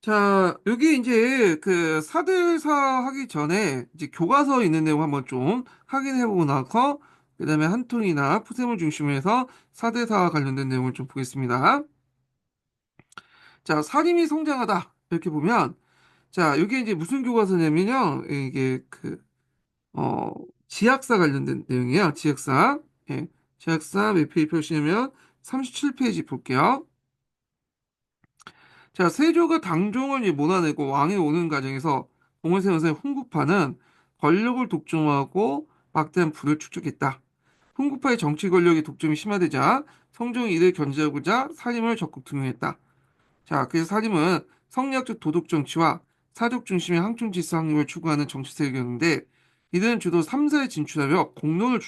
자, 여기 이제 그 사대사 하기 전에 이제 교과서 있는 내용 한번 좀 확인해보고 나서 그다음에 한통이나 푸셈을 중심으로 해서 사대사와 관련된 내용을 좀 보겠습니다. 자, 살림이 성장하다 이렇게 보면 자, 여기 이제 무슨 교과서냐면요. 이게 어, 지약사 관련된 내용이에요. 지약사. 예. 지약사 몇 페이지 펴시면 37페이지 볼게요. 자, 세조가 당종을 이제 몰아내고 왕이 오는 과정에서 공을 세우면서 훈구파는 권력을 독점하고 막대한 부를 축적했다. 훈구파의 정치 권력의 독점이 심화되자 성종이 이를 견제하고자 살림을 적극 등용했다. 자, 그래서 사림은 성리학적 도덕 정치와 사족 중심의 항충 질서 확립을 추구하는 정치 세력이었는데 이들은 주로 3사에 진출하며 공론을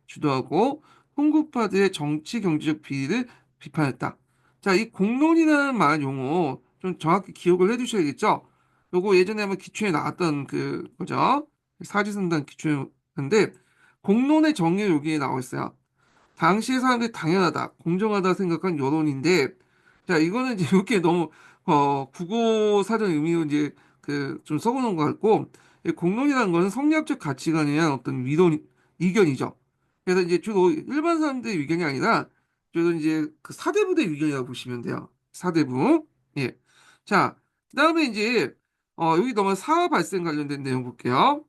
주도하고 홍구파들의 정치 경제적 비리를 비판했다. 자, 이 공론이라는 말 용어 좀 정확히 기억을 해두셔야겠죠? 요거 예전에 한번 기초에 나왔던 그 거죠? 사지선단 기초였는데 공론의 정의 여기에 나와 있어요. 당시의 사람들이 당연하다, 공정하다 생각한 여론인데, 자, 이거는 이제 이렇게 너무, 국어 사전 의미로 이제 좀 써놓은 것 같고, 이 공론이라는 것은 성리학적 가치관에 대한 어떤 이견이죠. 그래서 이제 주로 일반 사람들의 의견이 아니라, 주로 이제 그 사대부의 의견이라고 보시면 돼요. 사대부. 예. 자, 그 다음에 이제, 여기 넘어 사화 발생 관련된 내용 볼게요.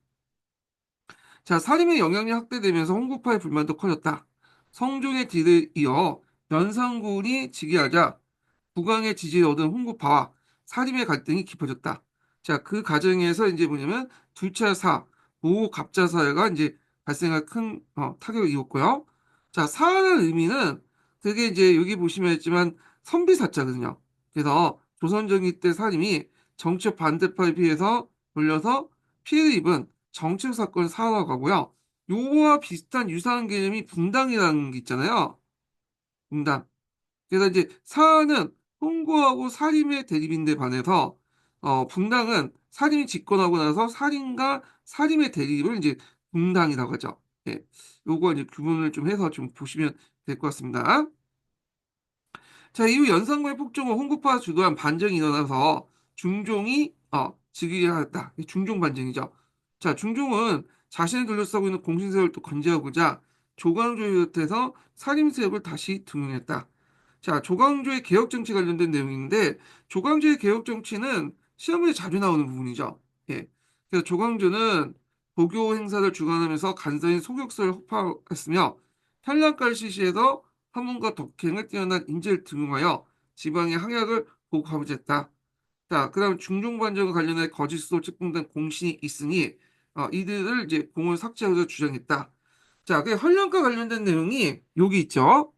자, 사림의 영향이 확대되면서 홍구파의 불만도 커졌다. 성종의 뒤를 이어 연산군이 즉위하자 국왕의 지지를 얻은 홍구파와 사림의 갈등이 깊어졌다. 자, 그 과정에서 이제 뭐냐면 둘차 사, 모 갑자사가 이제 발생할 큰 타격을 입었고요. 자, 사라는 의미는 그게 이제 여기 보시면 있지만 선비사자거든요. 그래서 조선정기 때 사림이 정치적 반대파에 비해서 돌려서 피해를 입은 정치적 사건을 사화라고 하고요. 요거와 비슷한 유사한 개념이 분당이라는 게 있잖아요. 분당. 그래서 이제 사화는 홍구하고 사림의 대립인데 반해서 분당은 사림이 집권하고 나서 사림과 사림의 대립을 이제 분당이라고 하죠. 예. 요거 이제 구분을 좀 해서 좀 보시면 될 것 같습니다. 자, 이후 연산군의 폭정과 홍구파가 주도한 반정이 일어나서 중종이 즉위하였다. 중종 반정이죠. 자, 중종은 자신을 둘러싸고 있는 공신세력을 또 건재하고자 조광조를 비롯해서 살림세력을 다시 등용했다. 자, 조광조의 개혁정치 관련된 내용인데 조광조의 개혁정치는 시험에 자주 나오는 부분이죠. 예. 그래서 조광조는 고교 행사를 주관하면서 간사인 소격서를 호파했으며 현란가를 실시해서 학문과 덕행을 뛰어난 인재를 등용하여 지방의 항약을 보고하고자 했다. 자, 그다음 중종반정과 관련해 거짓으로 책봉된 공신이 있으니 이들을 이제 공을 삭제하자 주장했다. 자, 그 헌령과 관련된 내용이 여기 있죠.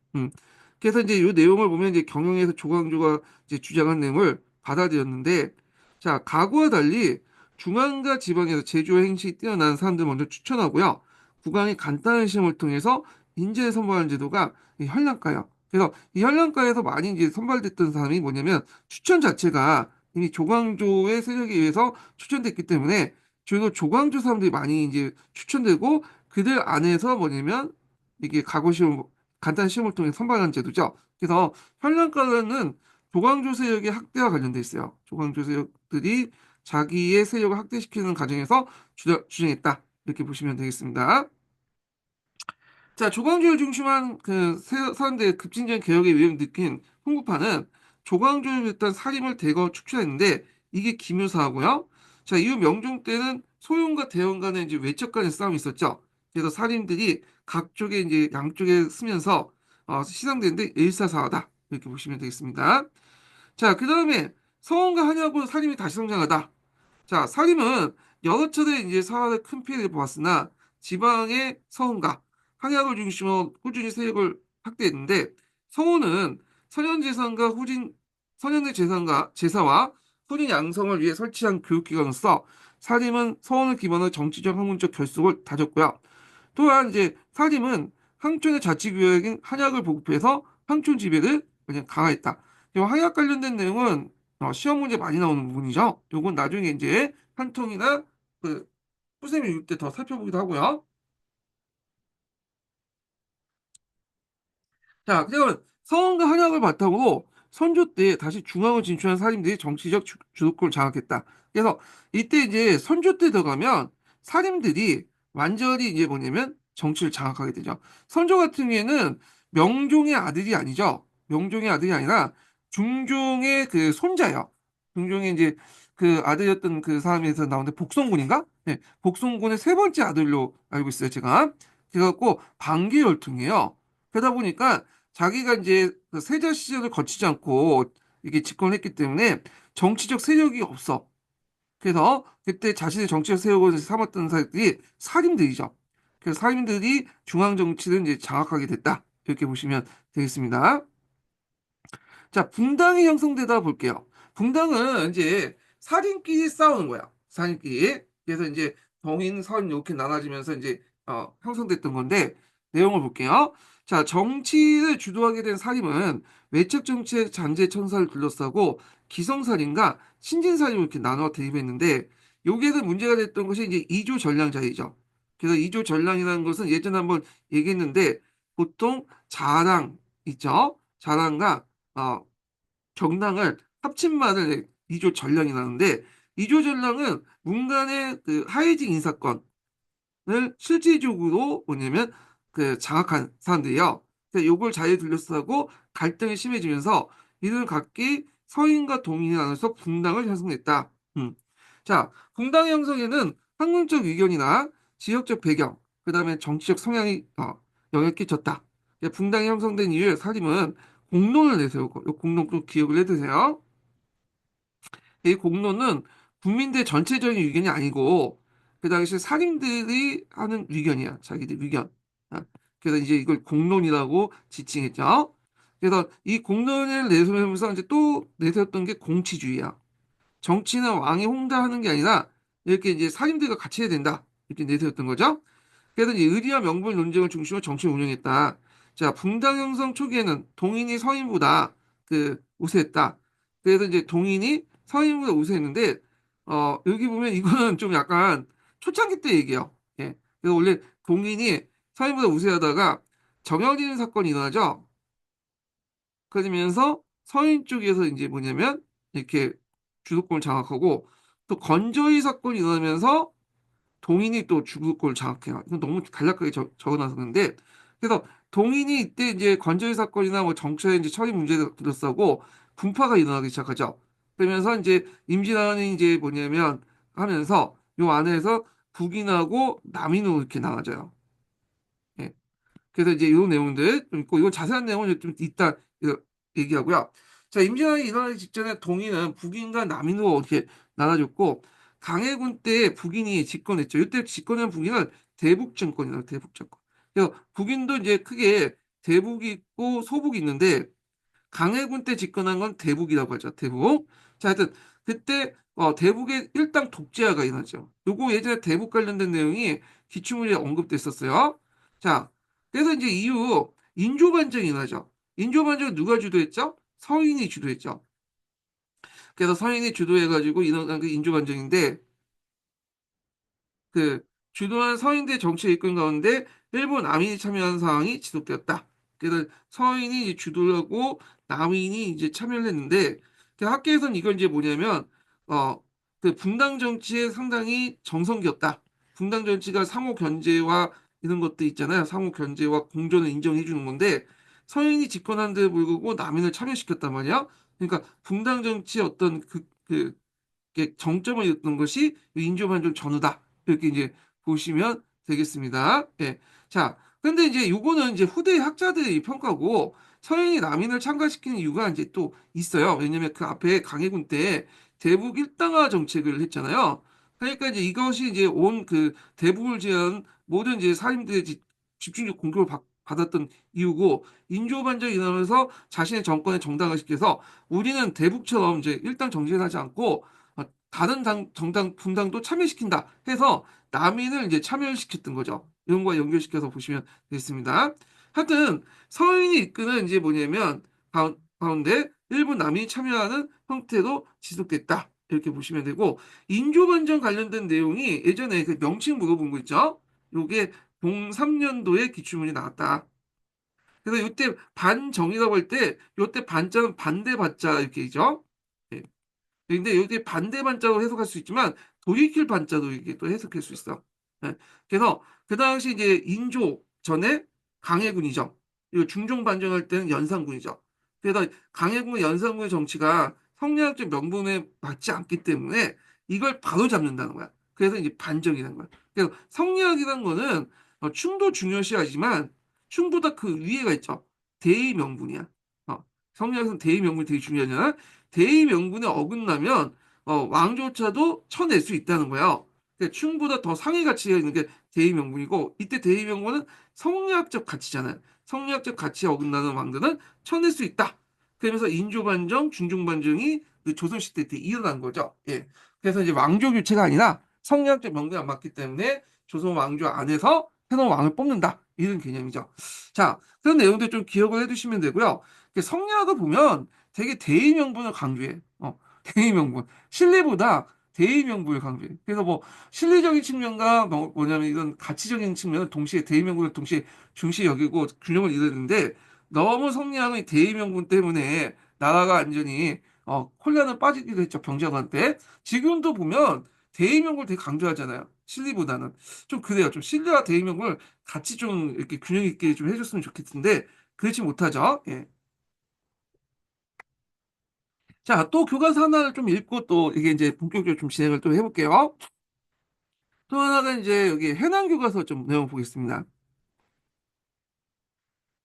그래서 이제 이 내용을 보면 이제 경영에서 조광조가 이제 주장한 내용을 받아들였는데, 자, 과거와 달리 중앙과 지방에서 제조 행실이 뛰어난 사람들 먼저 추천하고요. 국왕이 간단한 시험을 통해서 인재 선발하는 제도가 이 현랑가예요. 그래서 이 현랑가에서 많이 이제 선발됐던 사람이 뭐냐면 추천 자체가 이미 조광조의 세력에 의해서 추천됐기 때문에 주로 조광조 사람들이 많이 이제 추천되고 그들 안에서 뭐냐면 이게 과거 시험 간단 시험을 통해 선발하는 제도죠. 그래서 현란가는 조광조 세력의 학대와 관련돼 있어요. 조광조 세력들이 자기의 세력을 확대시키는 과정에서 주장했다. 이렇게 보시면 되겠습니다. 자, 조광조를 중심한 사람들의 급진적인 개혁의 위험을 느낀 홍구파는 조광조를 비롯한 살림을 대거 축출했는데 이게 기묘사하고요. 자, 이후 명종 때는 소윤과 대원 간의 이제 외척 간의 싸움이 있었죠. 그래서 살림들이 각쪽에 이제 양쪽에 쓰면서 시상되는데 일사사화다. 이렇게 보시면 되겠습니다. 자, 그 다음에 서원과 한약으로 살림이 다시 성장하다. 자, 사림은 여러 차례 이제 사활에 큰 피해를 보았으나 지방의 서원과 항약을 중심으로 꾸준히 세력을 확대했는데 서원은 선현재산과 후진 선현의 재산과 제사와 후진 양성을 위해 설치한 교육기관으로서 사림은 서원을 기반으로 정치적 학문적 결속을 다졌고요. 또한 이제 사림은 항촌의 자치구역인 한약을 보급해서 항촌 지배를 그냥 강화했다. 이 한약 관련된 내용은 시험 문제 많이 나오는 부분이죠. 요건 나중에 이제 한통이나 그 후생이 올 때 더 살펴보기도 하고요. 자, 그러면 서원과 한약을 바탕으로 선조 때 다시 중앙을 진출한 살인들이 정치적 주도권을 장악했다. 그래서 이때 이제 선조 때 들어가면 살인들이 완전히 이제 뭐냐면 정치를 장악하게 되죠. 선조 같은 경우에는 명종의 아들이 아니죠. 명종의 아들이 아니라 중종의 그 손자예요. 중종의 이제 그 아들이었던 그 사람에서 나오는데 복송군인가? 네, 복송군의 세 번째 아들로 알고 있어요, 제가. 그래갖고 반기 열풍이에요. 그러다 보니까 자기가 이제 그 세자 시절을 거치지 않고 이게 집권을 했기 때문에 정치적 세력이 없어. 그래서 그때 자신의 정치적 세력을 삼았던 사람들이 살인들이죠. 그래서 살인들이 중앙 정치를 이제 장악하게 됐다. 이렇게 보시면 되겠습니다. 자, 붕당이 형성되다 볼게요. 붕당은 이제 살인끼리 싸우는 거야. 살인끼리. 그래서 이제 동인, 선 이렇게 나눠지면서 이제 형성됐던 건데 내용을 볼게요. 자, 정치를 주도하게 된 살인은 외척 정치의 잔재 천사를 둘러싸고 기성살인과 신진살인을 이렇게 나눠 대립했는데 여기에서 문제가 됐던 것이 이제 이조 전량자이죠. 그래서 이조 전량이라는 것은 예전에 한번 얘기했는데 보통 자랑 있죠. 자랑과 어, 정당을 합친 말을 이조 전량이라는데 이조 전량은 문간의 그 하이직 인사권을 실질적으로 뭐냐면 그 장악한 사람들이요. 그래서 요걸 잘 둘러싸고 갈등이 심해지면서 이들 각기 서인과 동인이 나눠서 분당을 형성했다. 자, 분당 형성에는 학문적 의견이나 지역적 배경, 그다음에 정치적 성향이 영향을 끼쳤다. 분당이 형성된 이유의 사림은 공론을 내세우고 이 공론 좀 기억을 해두세요. 이 공론은 국민들 전체적인 의견이 아니고 그 당시 살인들이 하는 의견이야. 자기들 의견. 아, 그래서 이제 이걸 공론이라고 지칭했죠. 그래서 이 공론을 내세우면서 이제 또 내세웠던 게 공치주의야. 정치는 왕이 홍달하는 게 아니라 이렇게 이제 살인들과 같이 해야 된다. 이렇게 내세웠던 거죠. 그래서 이제 의리와 명분 논쟁을 중심으로 정치를 운영했다. 자, 분당 형성 초기에는 동인이 서인보다 그 우세했다. 그래서 이제 동인이 서인보다 우세했는데 여기 보면 이거는 좀 약간 초창기 때 얘기예요. 예. 그래서 원래 동인이 서인보다 우세하다가 정형진 사건이 일어나죠. 그러면서 서인 쪽에서 이제 뭐냐면 이렇게 주도권을 장악하고 또 건조위 사건이 일어나면서 동인이 또 주도권을 장악해요. 이건 너무 간략하게 적어놨었는데 그래서 동인이 이때 이제 건조위 사건이나 뭐 정치의 이제 처리 문제를 둘러싸고 분파가 일어나기 시작하죠. 그러면서 이제 임진왜란이 이제 뭐냐면 하면서 요 안에서 북인하고 남인으로 이렇게 나눠져요. 예. 그래서 이제 이 내용들 좀 있고 이건 자세한 내용은 좀 이따 얘기하고요. 자, 임진왜란이 일어나기 직전에 동인은 북인과 남인으로 이렇게 나눠졌고 강해군 때 북인이 집권했죠. 이때 집권한 북인은 대북정권이라고 대북정권. 그래서 북인도 이제 크게 대북이 있고 소북이 있는데 강해군 때 집권한 건 대북이라고 하죠. 대북. 자, 하여튼 그때 대북의 일당 독재화가 일어나죠. 요거 예전에 대북 관련된 내용이 기출문제에 언급됐었어요. 자, 그래서 이제 이후 인조반정이 일어나죠. 인조반정은 누가 주도했죠? 서인이 주도했죠. 그래서 서인이 주도해가지고 일어난 그 인조반정인데 그 주도한 서인대 정치를 이끈 가운데 일본 남인이 참여한 상황이 지속되었다. 그래서 서인이 이제 주도를 하고 남인이 이제 참여를 했는데 그 학계에서는 이걸 이제 뭐냐면 그 분당 정치에 상당히 정성기였다. 분당 정치가 상호 견제와 이런 것도 있잖아요. 상호 견제와 공존을 인정해 주는 건데 서인이 집권한 데 불구하고 남인을 참여시켰단 말이야. 그러니까 분당 정치의 어떤 이게 정점을 였던 것이 인조반정 전후다. 이렇게 이제 보시면 되겠습니다. 예. 자, 근데 이제 요거는 이제 후대 학자들의 평가고 서인이 남인을 참가시키는 이유가 이제 또 있어요. 왜냐면 그 앞에 강해군 때 대북 일당화 정책을 했잖아요. 그러니까 이제 이것이 이제 온 그 대북을 제한 모든 이제 사림들의 집중적 공격을 받았던 이유고 인조반정이 일어나면서 자신의 정권을 정당화시켜서 우리는 대북처럼 이제 일당 정치를 하지 않고 다른 정당, 분당도 참여시킨다 해서 남인을 이제 참여시켰던 거죠. 이런 거와 연결시켜서 보시면 되겠습니다. 하여튼 서인이 이끄는 이제 뭐냐면 가운데 일부 남인이 참여하는 형태로 지속됐다. 이렇게 보시면 되고 인조반정 관련된 내용이 예전에 그 명칭 물어본 거 있죠? 요게 03년도에 기출문이 나왔다. 그래서 이때 반정이라고 할 때, 이때 반자는 반대 반자 이렇게 있죠. 예. 근데 여기 반대 반자로 해석할 수 있지만 돌이킬 반자도 이게 또 해석할 수 있어. 예. 그래서 그 당시 이제 인조 전에 강해군이죠. 이거 중종 반정할 때는 연산군이죠. 그래서 강해군 연산군의 정치가 성리학적 명분에 맞지 않기 때문에 이걸 바로 잡는다는 거야. 그래서 이제 반정이라는 거야. 그래서 성리학이라는 거는 충도 중요시하지만 충보다 그 위에가 있죠. 대의 명분이야. 성리학에서는 대의 명분이 되게 중요하잖아. 대의 명분에 어긋나면 왕조차도 쳐낼 수 있다는 거예요. 그러니까 충보다 더 상위 가치가 있는 게 대의 명분이고 이때 대의 명분은 성리학적 가치잖아요. 성리학적 가치에 어긋나는 왕들은 쳐낼 수 있다. 그러면서 인조반정, 중종반정이 그 조선시대 때 일어난 거죠. 예. 그래서 이제 왕조 교체가 아니라 성리학적 명분이 안 맞기 때문에 조선 왕조 안에서 새로운 왕을 뽑는다. 이런 개념이죠. 자, 그런 내용들 좀 기억을 해두시면 되고요. 성리학을 보면 되게 대의 명분을 강조해. 대의 명분. 신뢰보다 대의 명분을 강조해. 그래서 뭐 실리적인 측면과 뭐냐면 이건 가치적인 측면을 동시에 대의 명분을 동시에 중시 여기고 균형을 이루는데 너무 성리학의 대의 명분 때문에 나라가 완전히 혼란을 빠지기도 했죠. 병자한테. 지금도 보면 대의 명분을 되게 강조하잖아요. 실리보다는 좀 그래요. 좀 신뢰와 대의 명분을 같이 좀 이렇게 균형 있게 좀 해줬으면 좋겠는데 그렇지 못하죠. 예. 자, 또 교과서 하나를 좀 읽고 또 이게 이제 본격적으로 좀 진행을 또 해볼게요. 또 하나가 이제 여기 해남 교과서 좀 내용 보겠습니다.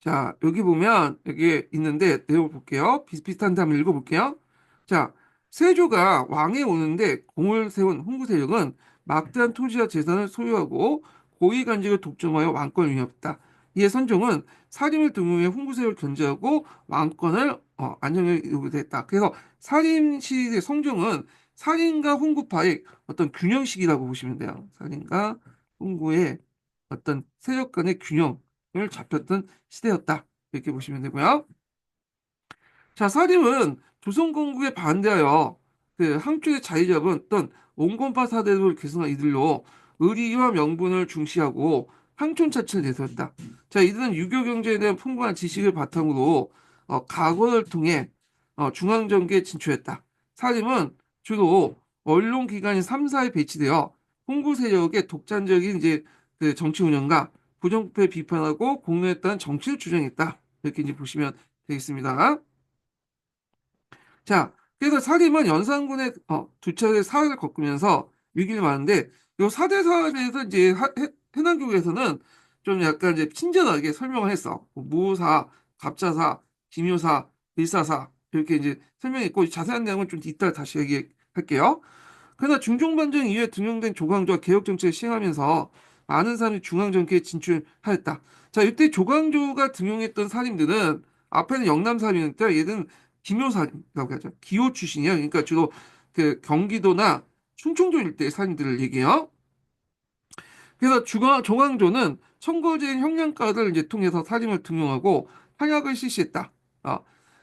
자, 여기 보면 여기 있는데 내용 볼게요. 비슷비슷한데 한번 읽어볼게요. 자, 세조가 왕에 오는데 공을 세운 홍구 세력은 막대한 토지와 재산을 소유하고 고위 관직을 독점하여 왕권을 위협했다. 이에 선종은 살인을 등용해 홍구 세력을 견제하고 왕권을 안정하게 요구했다. 그래서 살인 시의 성종은 살인과 홍구파의 어떤 균형식이라고 보시면 돼요. 살인과 홍구의 어떤 세력 간의 균형을 잡혔던 시대였다. 이렇게 보시면 되고요. 자, 사림은 조선건국에 반대하여 그 항쪽에 자리 잡은 어떤 온건파 사대를 계승한 이들로 의리와 명분을 중시하고 항촌 자치를 내세웠다. 자, 이들은 유교 경제에 대한 풍부한 지식을 바탕으로 각원을 통해 중앙정계에 진출했다. 사림은 주로 언론기관인 3사에 배치되어 홍구 세력의 독단적인 이제 그 정치 운영과 부정부패 비판하고 공론했다는 정치를 주장했다. 이렇게 이제 보시면 되겠습니다. 자, 그래서 사림은 연산군의 두 차례 사활을 겪으면서 위기를 맞는데 요 사대 사업에서 이제 해난교에서는 좀 약간 이제 친절하게 설명을 했어. 뭐 무사, 갑자사, 기묘사, 일사사 이렇게 이제 설명했고 자세한 내용은 좀 이따 다시 얘기할게요. 그러나 중종반정 이후에 등용된 조광조가 개혁정책을 시행하면서 많은 사람이 중앙정계에 진출하였다. 자, 이때 조광조가 등용했던 사림들은 앞에는 영남사림인데 얘는 기묘사림이라고 하죠. 기호 출신이야. 그러니까 주로 그 경기도나 충청도 일대 사림들을 얘기해요. 그래서 조광조는 청거제인 형량가를 이제 통해서 사림을 등용하고 한약을 실시했다. 어,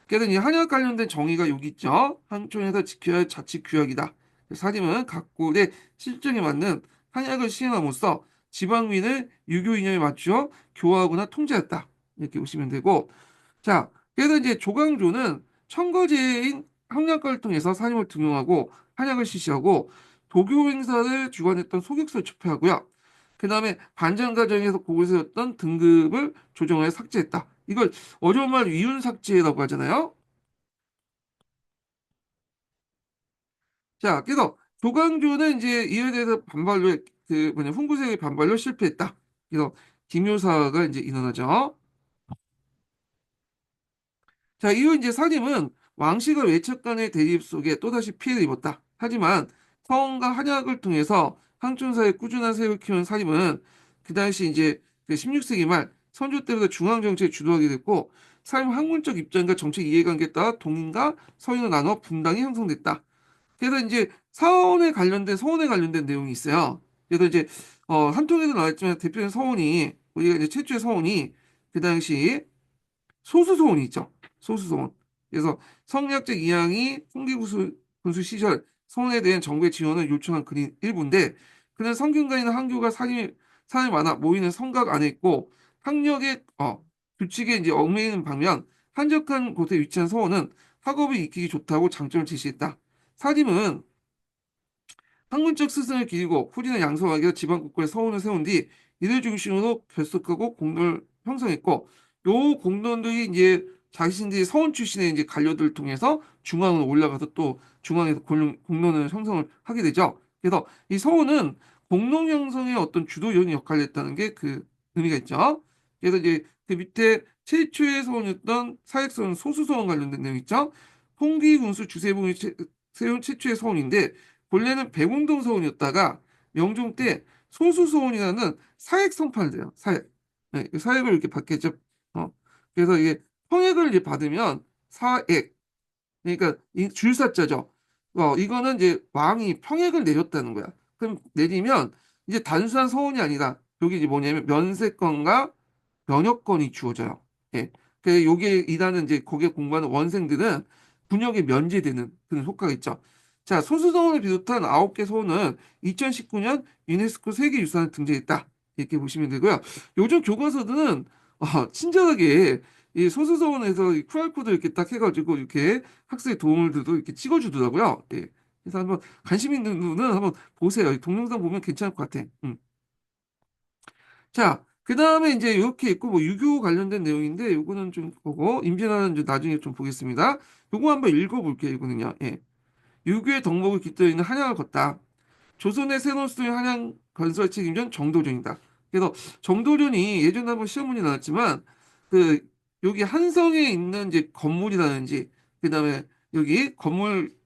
그래서 이 한약 관련된 정의가 여기 있죠. 한촌에서 지켜야 할 자치 규약이다. 사림은 각국의 실정에 맞는 한약을 시행함으로써 지방민을 유교 이념에 맞추어 교화하거나 통제했다. 이렇게 보시면 되고, 자, 그래서 이제 조광조는 청거제인 형량가를 통해서 사림을 등용하고 한약을 실시하고 도교 행사를 주관했던 소격서를 집행하고요. 그 다음에 반정 과정에서 곡을 세웠던 등급을 조정하여 삭제했다. 이걸 어려운 말 위훈 삭제라고 하잖아요. 자, 그래서 조광조는 이제 이에 대해서 반발로 그 뭐냐 훈구색의 반발로 실패했다. 그래서 김효사가 이제 일어나죠. 자, 이후 이제 사림은 왕실과 외척 간의 대립 속에 또다시 피해를 입었다. 하지만 서원과 한약을 통해서 항촌사의 꾸준한 세력을 키운 사림은 그 당시 이제 그 16세기 말 선조 때부터 중앙정치에 주도하게 됐고 사림 학문적 입장과 정책 이해관계에 따라 동인과 서인으로 나눠 분당이 형성됐다. 그래서 이제 서원에 관련된 내용이 있어요. 그래서 이제 한 통에도 나왔지만 대표적인 서원이 우리가 이제 최초의 서원이 그 당시 소수소원이 있죠. 소수소원. 그래서 성리학적 이양이 홍기구수 군수 시절 소원에 대한 정부의 지원을 요청한 글인 일부인데 그는 성균관이나 한교가 사람이 많아 모이는 성곽 안에 있고 학력의 규칙에 이제 얽매이는 반면 한적한 곳에 위치한 서원은 학업을 익히기 좋다고 장점을 제시했다. 사림은 학문적 스승을 기리고 후리는 양서하게 지방 곳곳에 서원을 세운 뒤 이들 중심으로 결속하고 공론을 형성했고 요 공론들이 이제 자신들이 서원 출신의 이제 관료들을 통해서 중앙으로 올라가서 또 중앙에서 공론을 형성을 하게 되죠. 그래서 이 서원은 공론 형성의 어떤 주도적인 역할을 했다는 게 그 의미가 있죠. 그래서 이제 그 밑에 최초의 서원이었던 사획서원 소수서원 관련된 내용 있죠. 홍기군수 주세봉이 세운 최초의 서원인데 본래는 백운동 서원이었다가 명종 때 소수서원이라는 사액 선판을 돼요. 사액. 네, 그 사액을 이렇게 받겠죠. 어. 그래서 이게 평액을 이제 받으면 사액. 그러니까 이 줄사자죠. 이거는 이제 왕이 평액을 내렸다는 거야. 그럼 내리면 이제 단순한 서원이 아니라 여기 이제 뭐냐면 면세권과 면역권이 주어져요. 예. 그 요게 일하는 이제 거기에 공부하는 원생들은 군역에 면제되는 그런 효과가 있죠. 자, 소수서원을 비롯한 9개 서원은 2019년 유네스코 세계유산에 등재했다. 이렇게 보시면 되고요. 요즘 교과서들은 친절하게 이 소수서원에서 이 QR코드 이렇게 딱 해가지고 이렇게 학습에 도움을 줘도 이렇게 찍어주더라고요. 예. 그래서 한번 관심 있는 분은 한번 보세요. 이 동영상 보면 괜찮을 것 같아. 자, 그 다음에 이제 이렇게 있고, 뭐, 유교 관련된 내용인데, 요거는 좀 보고, 임진왜란은 이제 나중에 좀 보겠습니다. 요거 한번 읽어볼게요, 이거는요. 예. 유교의 덕목을 깃들어 있는 한양을 걷다. 조선의 새로운 수도의 한양 건설 책임전 정도전이다. 그래서 정도전이 예전에 한번 시험 문제 나왔지만, 그, 여기 한성에 있는 이제 건물이라든지, 그 다음에 여기 건물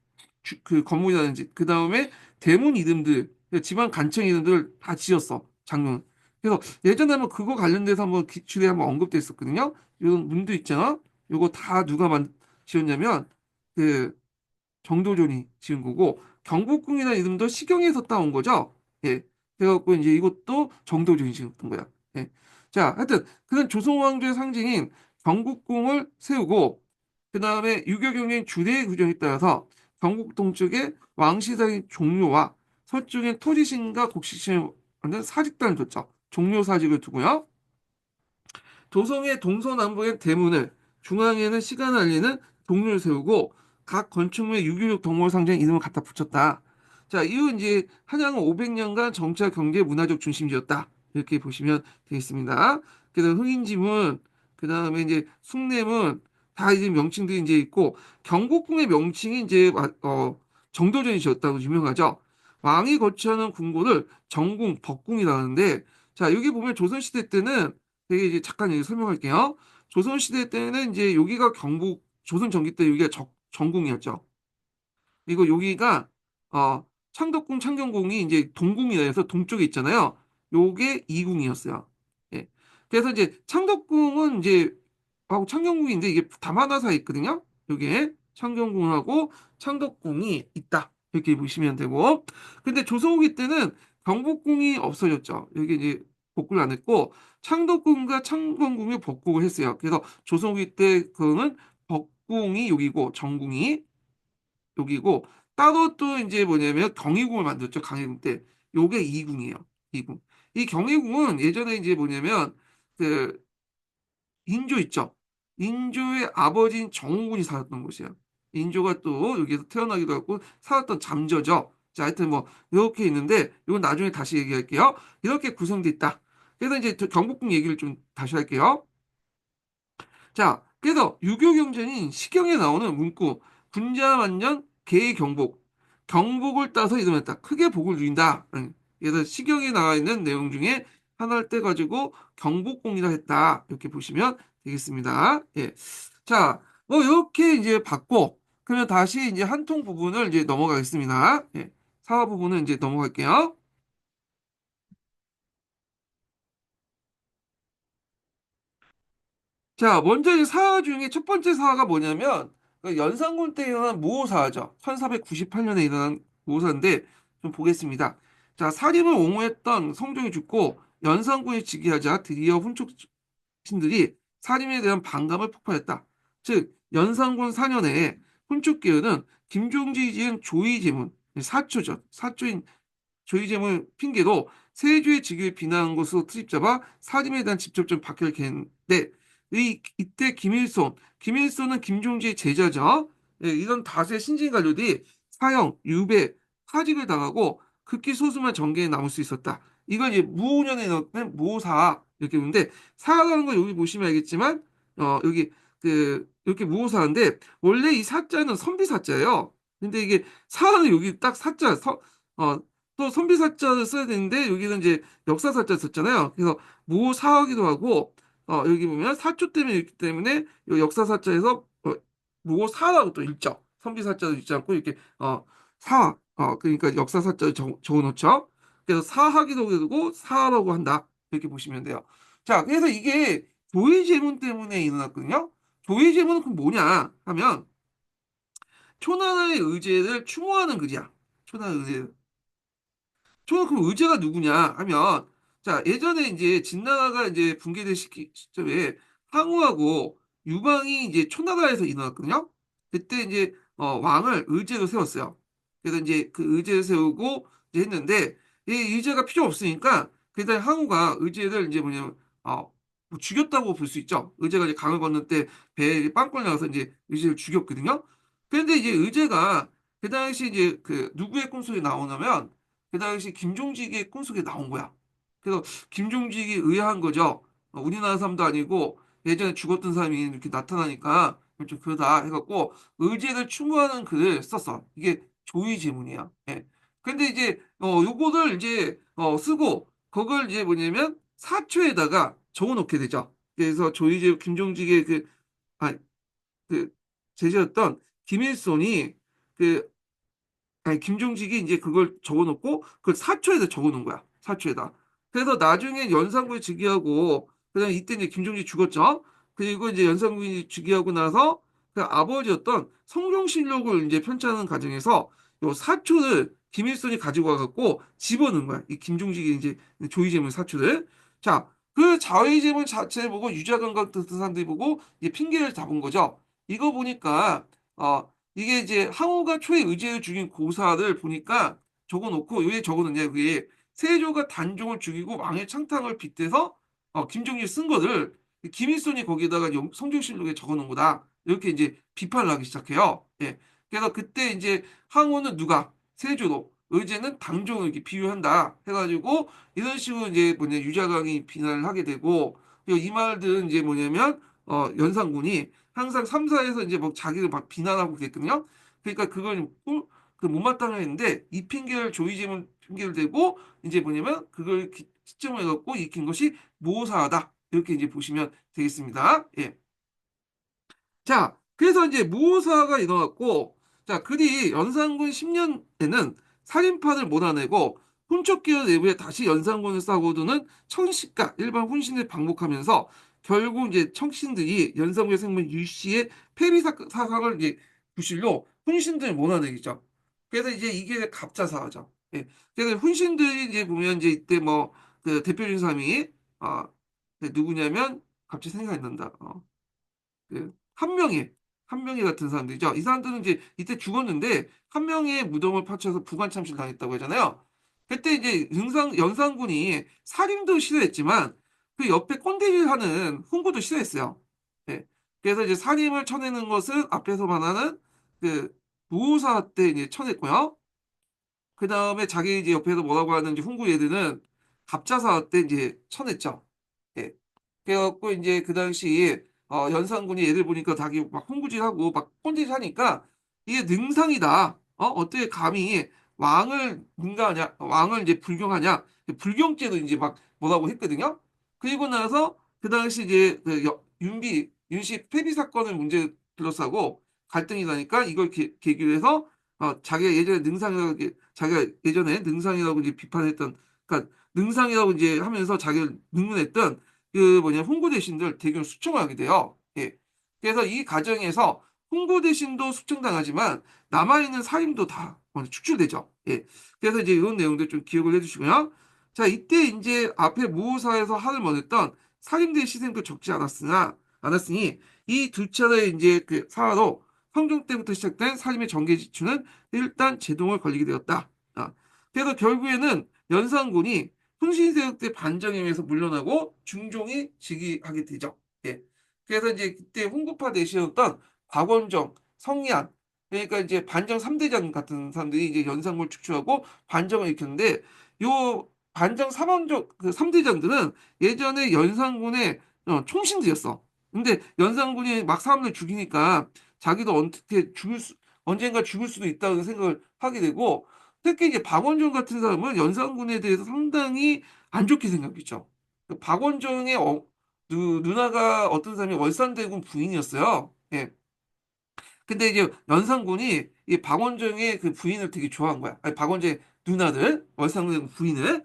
그 건물이라든지 그 다음에 대문 이름들 지방 간청 이름들 다 지었어 장군. 그래서 예전에 한번 그거 관련돼서 한번 기출에 한번 언급됐었거든요. 이런 문도 있잖아. 요거 다 누가 지었냐면 그 정도전이 지은 거고 경복궁이라는 이름도 시경에서 따온 거죠. 예. 그래갖고 이제 이것도 정도전이 지었던 거야. 예. 자, 하여튼 그는 조선 왕조의 상징인 경복궁을 세우고 그 다음에 유교 경영 주례의 규정에 따라서 경북 동쪽에 왕시상의 종묘와 서쪽에 토지신과 곡식신을 만든 사직단을 뒀죠. 종묘 사직을 두고요. 조성의 동서남북의 대문을 중앙에는 시간을 알리는 종료를 세우고 각 건축물에 유교적 덕목을 상징하는 이름을 갖다 붙였다. 자, 이후 이제 한양은 500년간 정치와 경제, 문화적 중심지였다. 이렇게 보시면 되겠습니다. 그래서 흥인지문, 그 다음에 이제 숭례문 다 이제 명칭들이 이제 있고 경복궁의 명칭이 이제 정도전이 지었다고 유명하죠. 왕이 거처하는 궁궐을 정궁, 법궁이라는데 자, 여기 보면 조선시대 때는 되게 이제 잠깐 여기 설명할게요. 조선시대 때는 이제 여기가 경북, 조선 전기 때 여기가 정궁이었죠. 그리고 여기가, 창덕궁, 창경궁이 이제 동궁이라 해서 동쪽에 있잖아요. 요게 이궁이었어요. 예. 그래서 이제 창덕궁은 이제, 하고 창경궁인데 이게 담하나 사이 있거든요. 여기에 창경궁하고 창덕궁이 있다. 이렇게 보시면 되고. 근데 조선 후기 때는 경복궁이 없어졌죠. 여기 이제 복구를 안 했고, 창덕궁과 창경궁이 복구를 했어요. 그래서 조선 후기 때 그거는 법궁이 여기고 정궁이 여기고 따로 또 이제 뭐냐면 경희궁을 만들었죠. 강희궁 때. 요게 이궁이에요. 이궁. 이 경희궁은 예전에 이제 뭐냐면 그 인조 있죠. 인조의 아버지인 정우군이 살았던 곳이에요. 인조가 또 여기서 태어나기도 하고 살았던 잠저죠. 자, 하여튼 뭐 이렇게 있는데 이건 나중에 다시 얘기할게요. 이렇게 구성돼 있다. 그래서 이제 경복궁 얘기를 좀 다시 할게요. 자, 그래서 유교 경전인 시경에 나오는 문구 군자만년 개경복 경복을 따서 이름했다. 크게 복을 누린다. 응. 그래서 시경에 나와 있는 내용 중에 하나를 떼가지고 경복궁이라 했다. 이렇게 보시면 되겠습니다. 예. 자, 뭐 이렇게 이제 받고 그러면 다시 이제 한 통 부분을 이제 넘어가겠습니다. 예. 사화 부분은 이제 넘어갈게요. 자, 먼저 이 사화 중에 첫 번째 사화가 뭐냐면 그 연산군 때 일어난 무오사죠. 1498년에 일어난 무오사인데 좀 보겠습니다. 자, 사림을 옹호했던 성종이 죽고 연산군이 즉위하자 드디어 훈촉신들이 사림에 대한 반감을 폭발했다. 즉, 연산군 4년에 훈촉기은은 김종지 지은 조의제문, 사초죠. 사초인 조의제문 핑계로 세조의 즉위를 비난한 것으로 트집잡아 사림에 대한 직접적 박해를 개했는데 이때 김일손은 김종지의 제자죠. 예, 이런 다수의 신진 관료들이 사형, 유배, 사직을 당하고 극히 소수만 정계에 남을 수 있었다. 이걸 이제 무오년에 넣는 무오사 이렇게 보는데 사라는 거 여기 보시면 알겠지만 여기 이렇게 무오사인데 원래 이 사자는 선비사자예요. 근데 이게 사는 여기 딱 사자 또 선비사자를 써야 되는데 여기는 이제 역사사자 썼잖아요. 그래서 무오사하기도 하고 여기 보면 사초 때문에 있기 때문에 요 역사사자에서 무오사라고 또 읽죠. 선비사자도 읽지 않고 이렇게 그러니까 역사사자를 적어놓죠. 그래서 사하기도 되고 사라고 한다. 이렇게 보시면 돼요. 자, 그래서 이게 조의제문 때문에 일어났거든요. 조의제문은 그럼 뭐냐 하면 초나라의 의제를 추모하는 글이야. 초나라의 의제. 저는 그럼 의제가 누구냐 하면 자 예전에 이제 진나라가 이제 붕괴될 시점에 항우하고 유방이 이제 초나라에서 일어났거든요. 그때 이제 왕을 의제로 세웠어요. 그래서 이제 그 의제를 세우고 이제 했는데 이 의제가 필요 없으니까 그다음 항우가 의제를 이제 뭐냐면 뭐 죽였다고 볼 수 있죠. 의제가 이제 강을 건널 때 배에 빵꾸를 나가서 이제 의제를 죽였거든요. 그런데 이제 의제가 그 당시 이제 그 누구의 꿈속에 나오냐면 그 당시 김종직의 꿈속에 나온 거야. 그래서 김종직이 의아한 거죠. 우리나라 사람도 아니고 예전에 죽었던 사람이 이렇게 나타나니까 좀 그러다 해갖고 의제를 추모하는 글을 썼어. 이게 조의 제문이야. 예. 근데 이제 요거를 이제 쓰고 그걸 이제 뭐냐면 사초에다가 적어놓게 되죠. 그래서 조의 김종직의 그 제시였던 김일손이 그 아니, 김종직이 이제 그걸 적어놓고 그걸 사초에다 적어놓은 거야. 사초에다. 그래서 나중에 연산군이 즉위하고 그다음에 이때 이제 김종직 죽었죠. 그리고 이제 연산군이 즉위하고 나서 그 아버지였던 성종실록을 이제 편찬하는 과정에서 요 사초를 김일성이 가지고 와갖고 집어넣은 거야. 이 김종직이 이제 조의제문 사초를. 자, 그 자의제문 자체를 보고 유자감각 같은 사람들이 보고 이제 핑계를 잡은 거죠. 이거 보니까 이게 이제 항우가 초의 의제를 죽인 고사를 보니까 적어놓고 왜 적어놓냐 그게 세조가 단종을 죽이고 왕의 창탁을 빗대서 김종일 쓴 거를 김일손이 거기다가 성종실록에 적어놓은 거다 이렇게 이제 비판을 하기 시작해요. 예. 그래서 그때 이제 항우는 누가 세조로 의제는 당종을 이렇게 비유한다 해가지고 이런 식으로 이제 뭐냐 유자강이 비난을 하게 되고 그리고 이 말들은 이제 뭐냐면 연산군이 항상 3사에서 이제 뭐 자기를 막 비난하고 그랬거든요. 그러니까 그걸 그 못마땅해 했는데 이 핑계를 조이제문 핑계를 대고 이제 뭐냐면 그걸 시점을 해갖고 익힌 것이 모사하다. 이렇게 이제 보시면 되겠습니다. 예. 자, 그래서 이제 무오사가 일어났고, 자, 그리 연산군 10년에는 살인파를 몰아내고 훈척기어 내부에 다시 연산군을 싸고두는 청신가 일반 훈신을 방북하면서 결국 이제 청신들이 연산군의 생물 유씨의 폐비 사상을 이제 부실로 훈신들을 몰아내겠죠. 그래서 이제 이게 갑자사화죠. 예. 그래서 훈신들이 이제 보면 이제 이때 뭐 그 대표적인 사람이 누구냐면 갑자기 생각이 안 난다. 한명희 같은 사람들이죠. 이 사람들은 이제 이때 죽었는데 한명희의 무덤을 파쳐서 부관 참시를 당했다고 하잖아요. 그때 이제 연산군이 살인도 싫어했지만 그 옆에 꼰대질 하는 훈구도 싫어했어요. 예. 그래서 이제 살인을 쳐내는 것은 앞에서 말하는 그 무오사 때 이제 쳐냈고요. 그 다음에 자기 이제 옆에서 뭐라고 하는지 훈구 얘들은 갑자사 때 이제 쳐냈죠. 예. 그래갖고 이제 그 당시 연산군이 애들 보니까 자기 막 홍구질하고 막 꼰질을 하니까 이게 능상이다. 어떻게 감히 왕을 능가하냐, 왕을 이제 불경하냐, 불경죄도 이제 막 뭐라고 했거든요. 그리고 나서 그 당시 이제 그 윤씨 폐비 사건을 문제 둘러싸고 갈등이 나니까 이걸 계기로 해서 자기가 예전에 능상이라고 자기가 예전에 능상이라고 이제 비판했던 그러니까 능상이라고 이제 하면서 자기를 능문했던 그 뭐냐 홍보 대신들 대규모 수청하게 돼요. 예. 그래서 이 과정에서 홍보 대신도 숙청당하지만 남아있는 사임도 다 먼저 축출되죠. 예. 그래서 이제 이런 내용들 좀 기억을 해주시고요. 자, 이때 이제 앞에 무호사에서 한을 원했던 살인대 희생도 적지 않았으니 이 두 차례 이제 그 사화로 성종 때부터 시작된 살인의 전개 지추는 일단 제동을 걸리게 되었다. 그래서 결국에는 연산군이 훈신세력 때 반정에 의해서 물러나고 중종이 즉위하게 되죠. 예. 그래서 이제 그때 훈구파 대신이었던 박원종, 성리안, 그러니까 이제 반정 3대장 같은 사람들이 이제 연산군을 축출하고 반정을 일으켰는데 요 반정 3원조 그 3대장들은 예전에 연산군의 총신들이었어. 근데 연산군이 막 사람들 죽이니까 자기도 어떻게 언젠가 죽을 수도 있다는 생각을 하게 되고 특히 이제 박원종 같은 사람은 연산군에 대해서 상당히 안 좋게 생각했죠. 그 박원종의 누나가 어떤 사람이 월산대군 부인이었어요. 예. 근데 이제 연산군이 이 박원종의 그 부인을 되게 좋아한 거야. 아니, 박원종의 누나들, 월산군 부인을.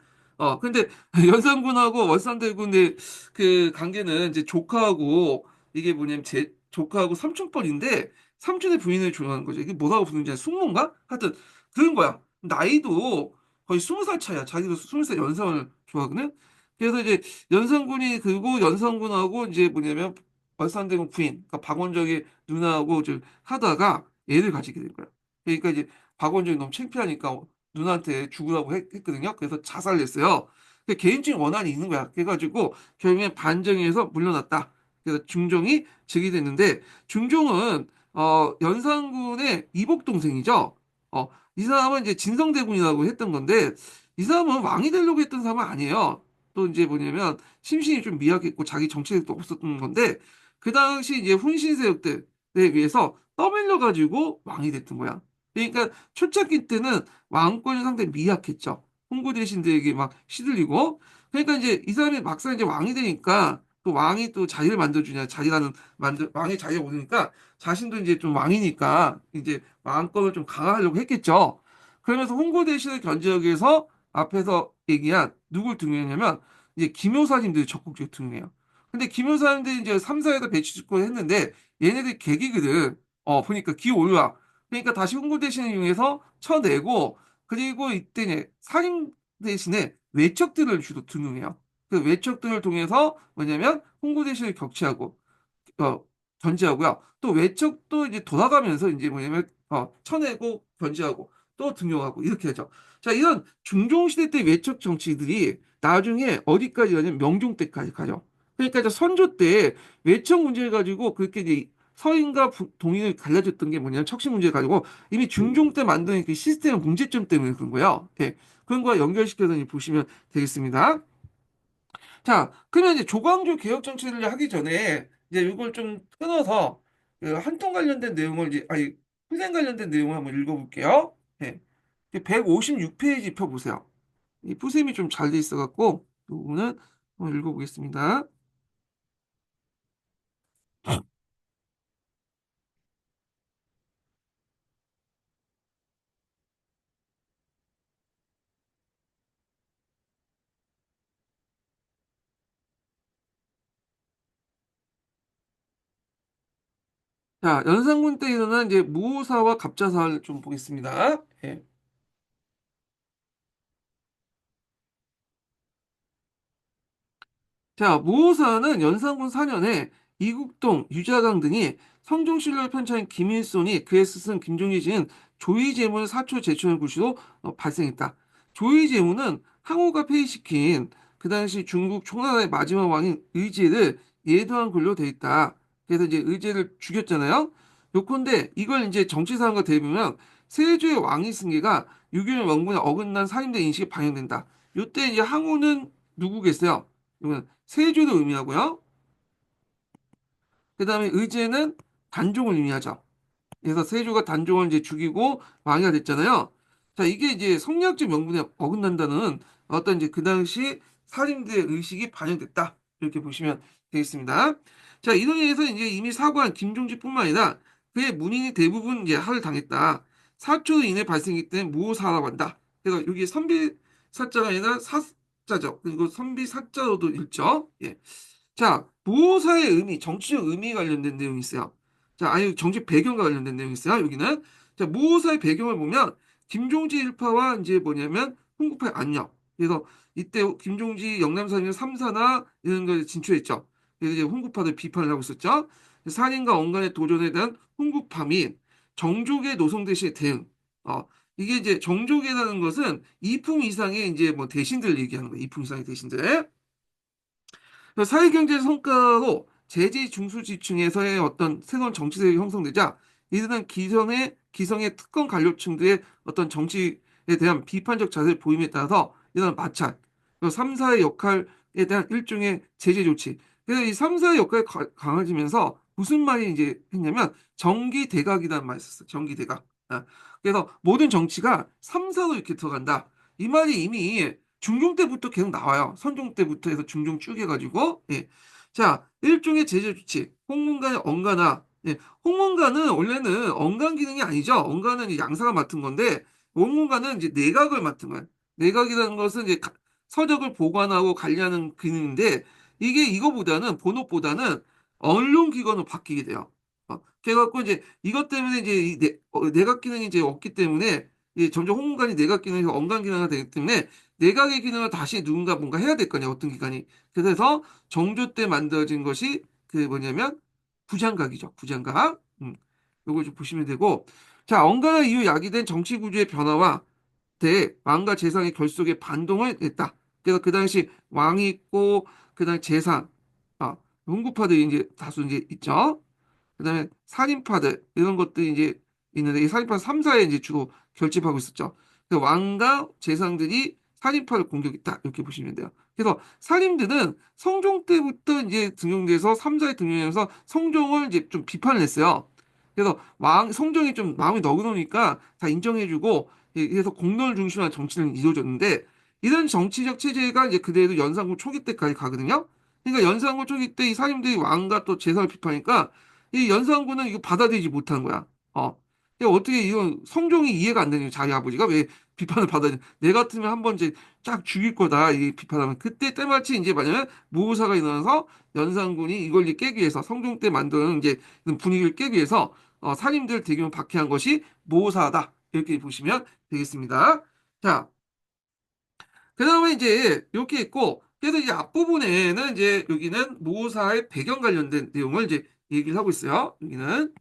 근데 연산군하고 월산대군의 그 관계는 이제 조카하고 이게 뭐냐면 제 조카하고 삼촌뻘인데 삼촌의 부인을 좋아하는 거죠. 이게 뭐라고 부르는지 숙모인가? 하여튼 그런 거야. 나이도 거의 20살 차이야. 자기도 20살 연상을 좋아하거든. 그래서 이제 연산군이 그리고 연산군하고 이제 뭐냐면 월산대군 부인, 그러니까 박원종의 누나하고 좀 하다가 애를 가지게 된 거야. 그러니까 이제 박원종이 너무 창피하니까 누나한테 죽으라고 했거든요. 그래서 자살했어요. 개인적인 원한이 있는 거야. 그래가지고 결국엔 반정에서 물러났다. 그래서 중종이 즉위 됐는데 중종은 연산군의 이복 동생이죠. 이 사람은 이제 진성대군이라고 했던 건데 이 사람은 왕이 되려고 했던 사람은 아니에요. 또 이제 뭐냐면 심신이 좀 미약했고 자기 정체력도 없었던 건데 그 당시 이제 훈신세력들에 의해서 떠밀려 가지고 왕이 됐던 거야. 그러니까 초창기 때는 왕권이 상당히 미약했죠. 홍구 대신들에게 막 시들리고 그러니까 이제 이 사람이 막상 이제 왕이 되니까 또 왕이 또 자리를 만들어주냐 자리라는 왕의 자리에 오르니까 자신도 이제 좀 왕이니까 이제 왕권을 좀 강화하려고 했겠죠. 그러면서 홍고 대신을 견제하기 위해서 앞에서 얘기한 누굴 등용했냐면 이제 김효사님들이 적극적으로 등용해요. 근데 김효사님들이 이제 3사에다 배치짓고 했는데 얘네들이 개기거든. 보니까 기 올라. 그러니까 다시 홍고 대신을 이용해서 쳐내고 그리고 이때 이제 살인 대신에 외척들을 주로 등용해요. 그 외척들을 통해서 뭐냐면 홍고 대신을 격취하고 어, 견제하고요. 또 외척도 이제 돌아가면서 이제 뭐냐면 쳐내고 견제하고 또 등용하고 이렇게 하죠. 자, 이런 중종시대 때 외척 정치들이 나중에 어디까지 가냐면 명종 때까지 가죠. 그러니까 이제 선조 때 외척 문제를 가지고 그렇게 이제 서인과 동인을 갈라졌던 게 뭐냐면 척신 문제를 가지고 이미 중종 때 만든 그 시스템 문제점 때문에 그런 거예요. 예. 그런 거와 연결시켜서 이제 보시면 되겠습니다. 자, 그러면 이제 조광조 개혁 정치를 하기 전에 이제 이걸 좀 끊어서 그 한통 관련된 내용을 이제 아니 후생 관련된 내용을 한번 읽어볼게요. 네. 156페이지 펴보세요. 이 푸셈이 좀 잘 돼 있어갖고 이 부분은 한번 읽어보겠습니다. 자, 연산군 때 일어난 이제 무오사와 갑자사를 좀 보겠습니다. 예. 자, 무오사는 연산군 4년에 이국동, 유자강 등이 성종신료를 편찬한 김일손이 그의 스승 김종리 지은 조의제문 사초 제초한 구시로 발생했다. 조의제문은 항우가 폐위시킨 그 당시 중국 총나라의 마지막 왕인 의제를 예도한 글로 되어 있다. 그래서 이제 의제를 죽였잖아요. 요컨대 이걸 이제 정치사관과 대비면 세조의 왕위 승계가 유교의 명분에 어긋난 살인된 인식이 반영된다. 요때 이제 항우는 누구겠어요? 이건 세조를 의미하고요. 그 다음에 의제는 단종을 의미하죠. 그래서 세조가 단종을 이제 죽이고 왕이가 됐잖아요. 자, 이게 이제 성리학적 명분에 어긋난다는 어떤 이제 그 당시 살인의 의식이 반영됐다. 이렇게 보시면 되겠습니다. 자, 이로 인해서 이제 이미 사고한 김종직뿐만 아니라 그의 문인이 대부분 이제 할을 당했다. 사초로 인해 발생했기 때문에 무오사라고 한다. 그래서 여기 선비사자가 아니라 사자죠. 그리고 선비사자로도 읽죠. 예. 자, 무오사의 의미, 정치적 의미에 관련된 내용이 있어요. 자, 아니, 정치 배경과 관련된 내용이 있어요. 여기는. 자, 무오사의 배경을 보면, 김종지 일파와 이제 뭐냐면, 훈구파의 안력. 그래서 이때 김종지 영남사님 3사나 이런 걸 진출했죠. 그래서 이제 훈구파들 비판을 하고 있었죠. 살인과 언간의 도전에 대한 훈구파 및 정족의 노성 대신의 대응. 이게 이제 정족이라는 것은 이품 이상의 이제 뭐 대신들 얘기하는 거예요. 이품 이상의 대신들. 사회경제 성과로 재지 중수지층에서의 어떤 새로운 정치 세력이 형성되자 이들은 기성의 특권 관료층들의 어떤 정치에 대한 비판적 자세를 보임에 따라서 이런 마찰, 그리고 3사의 역할에 대한 일종의 제재 조치. 그래서 이 3사의 역할이 강해지면서 무슨 말이 이제 했냐면 정기대각이라는 말이 있었어요. 정기대각. 아, 그래서 모든 정치가 3사로 이렇게 들어간다. 이 말이 이미 중종 때부터 계속 나와요. 선종 때부터 해서 중종 쭉 해가지고. 예. 자, 일종의 제재 조치. 홍문관의 언가나, 예. 홍문관은 원래는 언간 기능이 아니죠. 언간은 이제 양사가 맡은 건데, 홍문관은 이제 내각을 맡은 거예요. 내각이라는 것은 이제 서적을 보관하고 관리하는 기능인데, 이게 이거보다는, 본업보다는 언론기관으로 바뀌게 돼요. 그래갖고 이제 이것 때문에 이제 이 내각 기능이 이제 없기 때문에 이제 점점 홍문관이 내각 기능에서 언간 기능화 되기 때문에 내각의 기능을 다시 누군가 뭔가 해야 될 거 아니야, 어떤 기관이. 그래서 정조 때 만들어진 것이 그 뭐냐면 부장각이죠. 부장각. 요걸 좀 보시면 되고. 자, 언간화 이후 야기된 정치 구조의 변화와 대 왕과 재상의 결속에 반동을 냈다. 그래서 그 당시 왕이 있고 그다음 재상, 훈구파들이 이제 다수 이제 있죠. 그다음에 살인파들 이런 것들이 이제 있는데 이 살인파 3사에 이제 주로 결집하고 있었죠. 그 왕과 재상들이 살인파를 공격했다 이렇게 보시면 돼요. 그래서 살인들은 성종 때부터 이제 등용돼서 3사에 등용하면서 성종을 이제 좀 비판을 했어요. 그래서 성종이 좀 마음이 너그러우니까 다 인정해주고 그래서 공론을 중심으로 정치는 이루어졌는데 이런 정치적 체제가 이제 그대로 연산군 초기 때까지 가거든요. 그러니까 연산군 초기 때 이 살인들이 왕과 또 재상을 비판하니까 이 연산군은 이거 받아들이지 못한 거야. 어떻게 이건 성종이 이해가 안 되는 거야. 자기 아버지가 왜 비판을 받아들여? 내 같으면 한번 이제 쫙 죽일 거다. 이 비판하면 그때 때마치 이제 만약에 모의사가 일어나서 연산군이 이걸 이제 깨기 위해서 성종 때 만드는 이제 분위기를 깨기 위해서 살인들 대규모 박해한 것이 모의사다. 이렇게 보시면 되겠습니다. 자, 그다음에 이제 이렇게 있고 그래서 이제 앞부분에는 이제 여기는 모의사의 배경 관련된 내용을 이제 얘기를 하고 있어요. 여기는.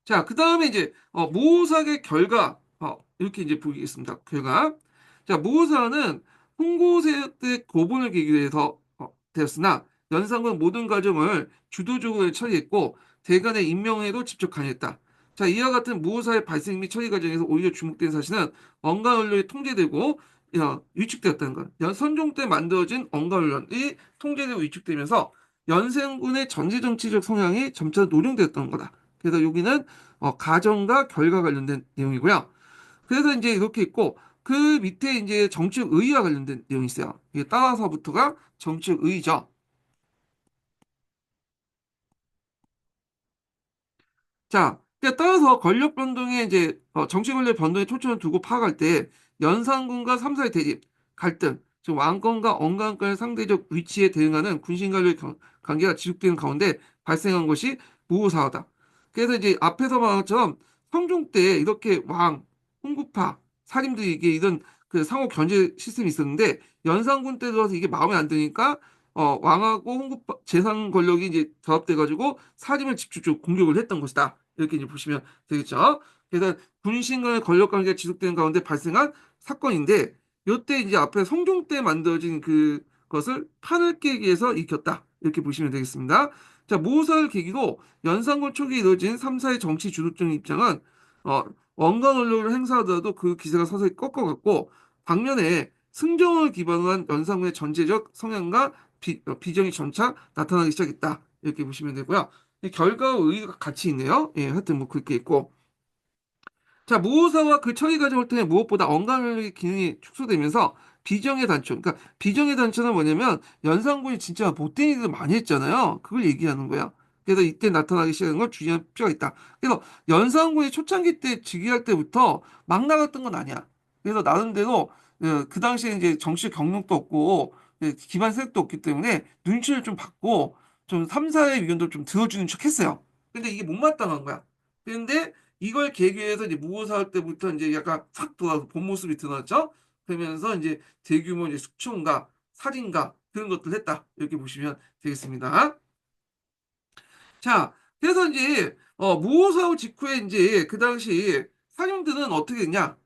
자, 그 다음에 이제 모의사의 결과 이렇게 이제 보겠습니다. 결과. 자, 모의사는 홍고세 때 고분을 계기로 해서 되었으나 연산군 모든 과정을 주도적으로 처리했고 대간의 임명에도 직접 관여했다. 자, 이와 같은 모의사의 발생 및 처리 과정에서 오히려 주목된 사실은 언간 언론이 통제되고 위축되었다는 것. 선종 때 만들어진 언간 언론이 통제되고 위축되면서 연산군의 전제 정치적 성향이 점차 노령되었던 거다. 그래서 여기는 가정과 결과 관련된 내용이고요. 그래서 이제 이렇게 있고 그 밑에 이제 정치적 의의와 관련된 내용이 있어요. 이게 따라서부터가 정치적 의의죠. 자, 따라서 권력 변동에 이제 정치 권력 변동에 초점을 두고 파악할 때 연산군과 삼사의 대립, 갈등, 즉 왕권과 언간권의 상대적 위치에 대응하는 군신 관료의 관계가 지속되는 가운데 발생한 것이 무호사화다. 그래서 이제 앞에서 말한 것처럼 성종 때 이렇게 홍구파, 살인들 이게 이런 그 상호 견제 시스템이 있었는데 연산군 때 들어서 이게 마음에 안 드니까 왕하고 홍구파 재상 권력이 이제 결합돼가지고 살인을 집중적으로 공격을 했던 것이다. 이렇게 이제 보시면 되겠죠. 그래서 군신 간의 권력 관계가 지속되는 가운데 발생한 사건인데 요때 이제 앞에 성종 때 만들어진 그것을 판을 깨기 위해서 일으켰다. 이렇게 보시면 되겠습니다. 자, 모사를 계기로 연산군 초기에 이루어진 3사의 정치 주도적 입장은 어, 원간 원력을 행사하더라도 그 기세가 서서히 꺾어갔고 반면에 승정을 기반으로 한 연산군의 전제적 성향과 비정이 점차 나타나기 시작했다. 이렇게 보시면 되고요. 이 결과와 의의가 같이 있네요. 예, 하여튼 뭐 그렇게 있고. 자, 무호사와 그 처리 과정을 통해 무엇보다 언간의 기능이 축소되면서 비정의 단초. 그러니까 비정의 단초는 뭐냐면 연산군이 진짜 못된 일을 많이 했잖아요. 그걸 얘기하는 거야. 그래서 이때 나타나기 시작한 걸 주의할 필요가 있다. 그래서 연산군이 초창기 때 즉위할 때부터 막 나갔던 건 아니야. 그래서 나름대로 그 당시에 이제 정치 경력도 없고 기반 세력도 없기 때문에 눈치를 좀 받고 좀 3사의 의견도 좀 들어주는 척 했어요. 근데 이게 못마땅한 거야. 근데 이걸 계기해서 이제 무호사할 때부터 이제 약간 싹 돌아서 본 모습이 드러났죠. 그러면서 이제 대규모 이제 숙청과 살인과 그런 것들을 했다. 이렇게 보시면 되겠습니다. 자, 그래서 이제 무호사 직후에 이제 그 당시 사림들은 어떻게 됐냐?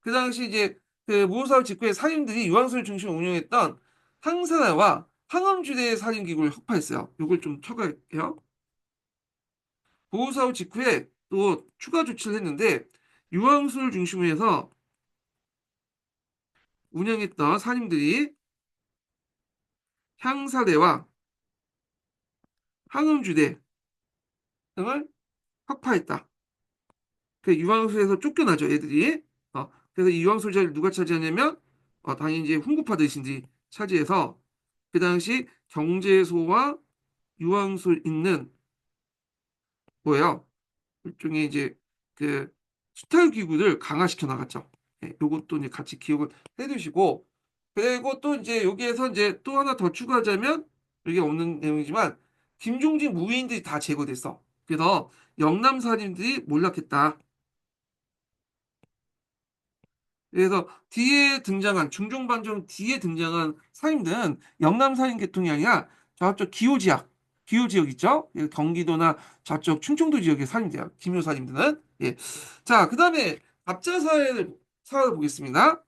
그 당시 이제 그 무호사 직후에 사림들이 유황술 중심으로 운영했던 항사대와 항암주대의 살인기구를 혁파했어요. 이걸 좀 첨가할게요. 보호사 후 직후에 또 추가 조치를 했는데 유황수를 중심으로 해서 운영했던 사님들이 향사대와 항암주대 등을 혁파했다. 그 유황술에서 쫓겨나죠, 애들이. 그래서 이 유황술 자리를 누가 차지하냐면, 당연히 이제 훈구파 대신들이 차지해서, 그 당시 경제소와 유황술 있는, 뭐예요? 일종의 이제 그 수탈 기구를 강화시켜 나갔죠. 예, 요것도 이제 같이 기억을 해 두시고, 그리고 또 이제 여기에서 이제 또 하나 더 추가하자면, 이게 없는 내용이지만, 김종진 무위인들이 다 제거됐어. 그래서 영남 살인들이 몰락했다. 그래서 뒤에 등장한 중종반정 뒤에 등장한 사임들은 영남 사임 계통이 아니라 저쪽 기호 지역, 기호 지역 있죠? 예, 경기도나 저쪽 충청도 지역의 사임들이야. 김효 사임들은. 예. 자, 그다음에 갑자 사회를 보겠습니다.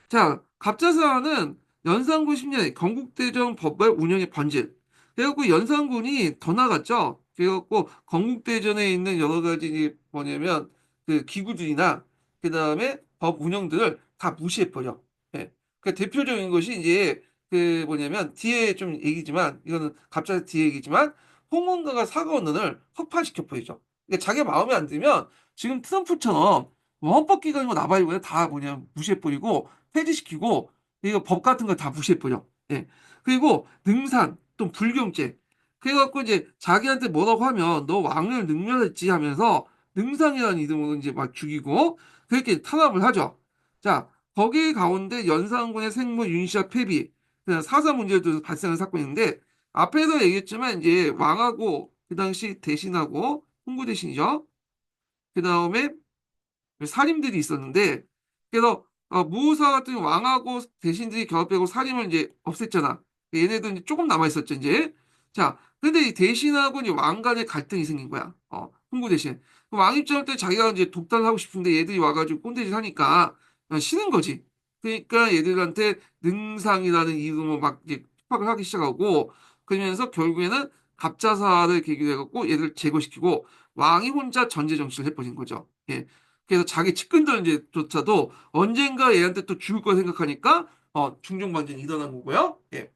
자, 갑자사는 연산군 10년에 건국대전 법발 운영의 번질. 그래갖고 연산군이 더 나갔죠. 그래갖고 건국대전에 있는 여러 가지 뭐냐면 그 기구들이나 그 다음에 법 운영들을 다 무시해버려. 예. 그 대표적인 것이 이제 그 뭐냐면 뒤에 좀 얘기지만 이거는 갑자기 뒤에 얘기지만 홍원가가 사과원을 흑파시켜 버리죠. 그러니까 자기 마음에 안 들면 지금 트럼프처럼 뭐 헌법기관이고 나발이고 다 뭐냐 무시해버리고 폐지시키고 이거 법 같은 거 다 무시해버려. 예. 그리고 능산 또 불경죄. 그래갖고 이제 자기한테 뭐라고 하면 너 왕을 능멸했지 하면서 능상이라는 이름으로 이제 막 죽이고 그렇게 탄압을 하죠. 자, 거기 가운데 연산군의 생모 윤씨와 폐비 사사 문제도 발생한 사건인데 앞에서 얘기했지만 이제 왕하고 그 당시 대신하고 홍구 대신이죠. 그 다음에 살인들이 있었는데 그래서 무오사 같은 왕하고 대신들이 결합되고 살인을 이제 없앴잖아. 얘네들 이제 조금 남아 있었죠 이제. 자, 근데 이 대신하고 이제 왕 간의 갈등이 생긴 거야. 흥부 대신. 왕 입장할 때 자기가 이제 독단을 하고 싶은데 얘들이 와가지고 꼰대짓 하니까 싫은 거지. 그러니까 얘들한테 능상이라는 이름으로 막 이제 핍박을 하기 시작하고 그러면서 결국에는 갑자사를 계기로 해갖고 얘들 제거시키고 왕이 혼자 전제 정치를 해버린 거죠. 예. 그래서 자기 측근들 이제조차도 언젠가 얘한테 또 죽을 거 생각하니까 중종반전이 일어난 거고요. 예.